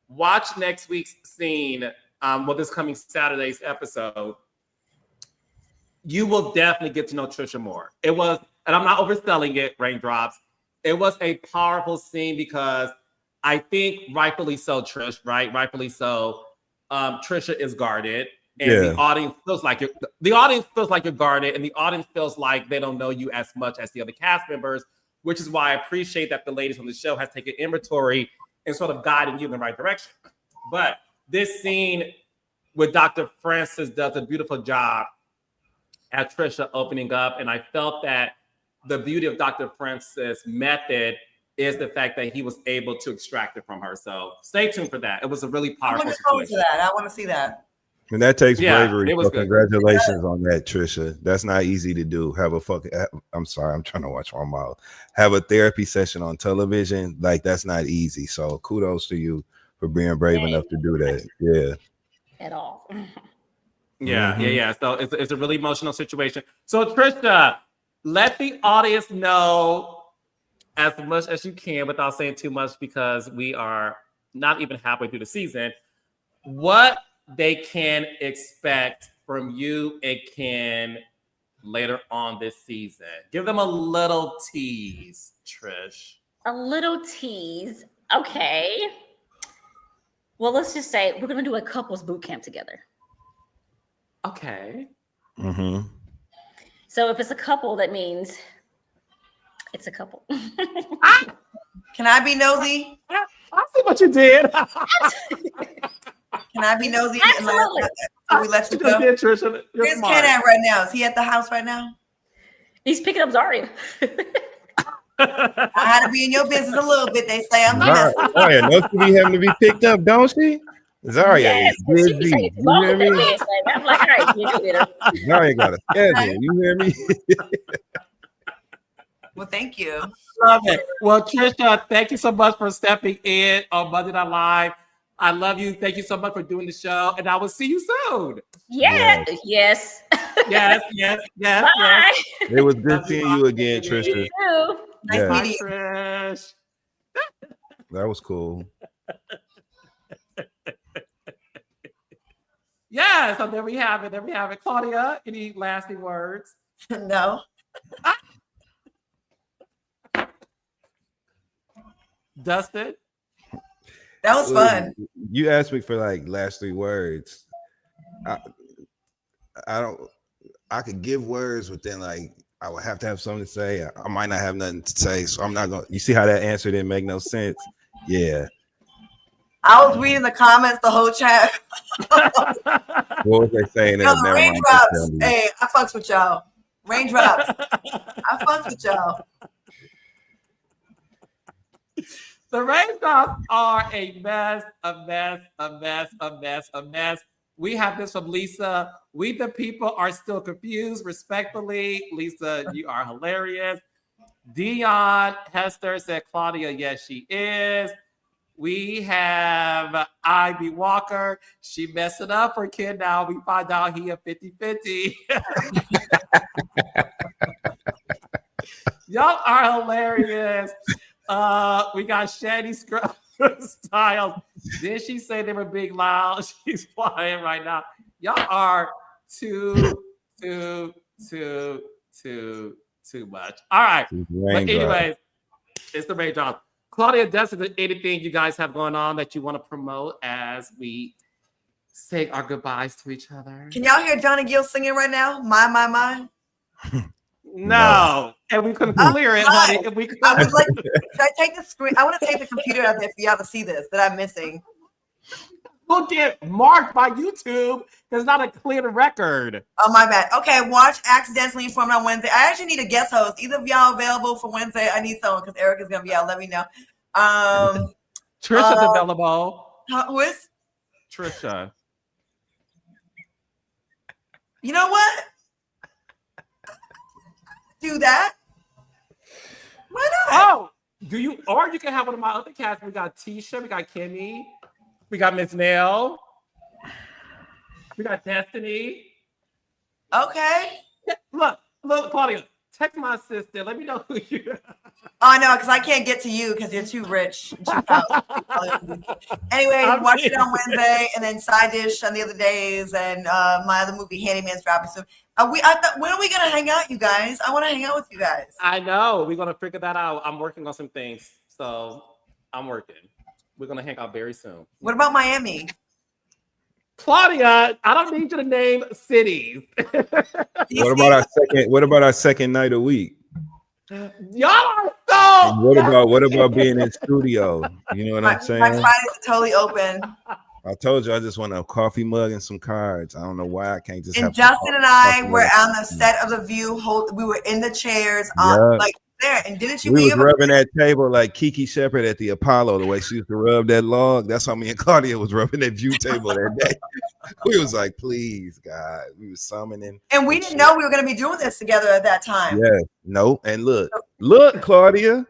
watch next week's scene, this coming Saturday's episode. You will definitely get to know Trisha more. It was, and I'm not overselling it, Raindrops. It was a powerful scene because I think rightfully so, Trish, right? Rightfully so. Trisha is guarded. And the audience feels like you're guarded, and the audience feels like they don't know you as much as the other cast members, which is why I appreciate that the ladies on the show has taken inventory and sort of guiding you in the right direction. But this scene with Dr. Francis does a beautiful job at Trisha opening up, and I felt that the beauty of Dr. Francis' method is the fact that he was able to extract it from her. So stay tuned for that. It was a really powerful situation.
I want to see that.
And that takes bravery.
It was
so congratulations on that, Trisha. That's not easy to do. I'm sorry, I'm trying to watch my mouth. Have a therapy session on television. Like, that's not easy. So kudos to you for being brave enough to do that. Yeah.
At all.
Yeah. So it's a really emotional situation. So Trisha, let the audience know as much as you can without saying too much, because we are not even halfway through the season, what they can expect from you and Ken later on this season. Give them a little tease, Trish.
A little tease. Okay. Well, let's just say we're going to do a couples boot camp together.
Okay.
Mm-hmm.
So if it's a couple, that means it's a couple.
Can I be nosy?
I see what you did.
Can I be nosy?
Absolutely.
We let you go.
Trisha,
Where's Ken at right now? Is he at the house right now?
He's picking up Zaria.
I had to be in your business a little bit. They say I'm the best.
Zaria, don't she be having to be picked up, don't she? Zaria is busy. You hear me?
I'm like, all right, you get it.
Zaria got a schedule. You hear me?
Well, thank you.
Love it. Well, Trisha, thank you so much for stepping in on Monday Night Live. I love you. Thank you so much for doing the show, and I will see you soon.
Yes.
Yes.
It was good seeing you again, Trisha.
Nice meeting you.
Trish.
That was cool.
Yeah, so there we have it. Claudia, any lasting words?
No.
Dustin?
That was fun.
You asked me for like last 3 words. I could give words, but then like I would have to have something to say. I might not have nothing to say, so I'm not gonna. You see how that answer didn't make no sense? Yeah.
I was reading the comments, the whole chat.
What was they saying?
Yo, the raindrops. Hey, I fucks with y'all. Raindrops. I fucks with y'all.
The raindrops are a mess. We have this from Lisa. We the people are still confused. Respectfully, Lisa, you are hilarious. Dion Hester said, Claudia, yes, she is. We have Ivy Walker. She messed it up her kid now. We find out he a 50-50. Y'all are hilarious. We got Shady Styles. Did she say they were big loud? She's flying right now. Y'all are too much. All right. But anyways, it's the raindrops. Claudia, is there anything you guys have going on that you want to promote as we say our goodbyes to each other?
Can y'all hear Johnny Gill singing right now? My.
No. And we couldn't clear it, honey. If we
I was like, should I take the screen? I want to take the computer out there for y'all to see this that I'm missing.
We'll get marked by YouTube. There's not a clear record.
Oh, my bad. Okay, watch Accidentally Informed on Wednesday. I actually need a guest host. Either of y'all available for Wednesday? I need someone because Eric is going to be out. Let me know.
Trisha's available.
Who is?
Trisha.
You know what? Do that. Why not?
Oh, do you? Or you can have one of my other cats. We got Tisha. We got Kimmy. We got Miss Nell. We got Destiny.
Okay.
Yeah, look, Claudia. Text my sister. Let me know who you.
Oh, no, because I can't get to you because you're too rich. Anyway, watch it on Wednesday, and then Side Dish on the other days, and my other movie, Handyman's dropping soon. When are we gonna hang out, you guys? I want to hang out with you guys.
I know. We're gonna figure that out. I'm working on some things, so I'm working. We're gonna hang out very soon.
What about Miami?
Claudia, I don't need you to name cities.
What about our second night a week?
Y'all are so.
And what about being in studio? You know what I'm saying?
My Fridays are totally open.
I told you I just want a coffee mug and some cards. I don't know why I can't just.
And
have
Justin and I were on the set of The View. We were in the chairs, like there. And didn't you?
We was rubbing that table like Kiki Shepard at the Apollo, the way she used to rub that log. That's how me and Claudia was rubbing that View table that day. We was like, please, God. We was summoning.
And we didn't know we were going to be doing this together at that time.
Yeah. No. And look, Claudia.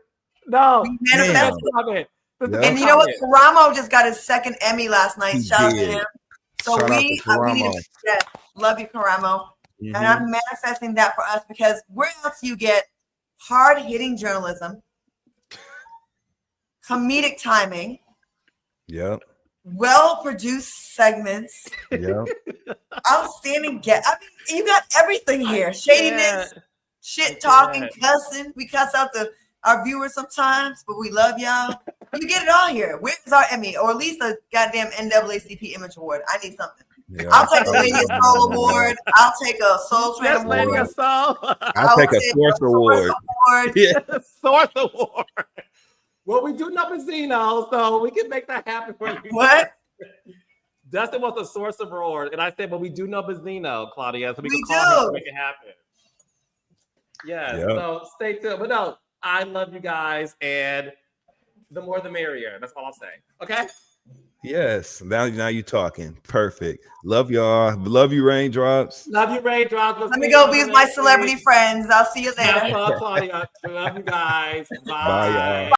No.
We manifested.
Yep.
And you know what? Karamo just got his second Emmy last night. Shout out to him. So we need to love you, Karamo. Mm-hmm. And I'm manifesting that for us because where else you get hard-hitting journalism, comedic timing, well-produced segments, outstanding guests. I mean, you got everything here. Shadiness, shit talking, cussing. We cuss out our viewers sometimes, but we love y'all. You get it all here. Where's our Emmy, or at least a goddamn NAACP Image Award? I need something. Yeah, I'll take a Lady of Soul Award. I'll take a Soul Train Award.
Lady of Soul.
I'll take a Source Award.
Source Award. Well, we do Numbazino, so we can make that happen for you.
What?
Dustin wants a Source Award, and I said, but we do Numbazino, Claudia, so we can call him to make it happen. Yeah, so stay tuned. But no, I love you guys, and the more the merrier. That's all I'll say. Okay?
Yes. Now you're talking. Perfect. Love y'all. Love you, Raindrops.
Love you, Raindrops.
Let me go be with my celebrity friends. I'll see you later.
Claudia. Love you guys. Bye.
Bye, y'all.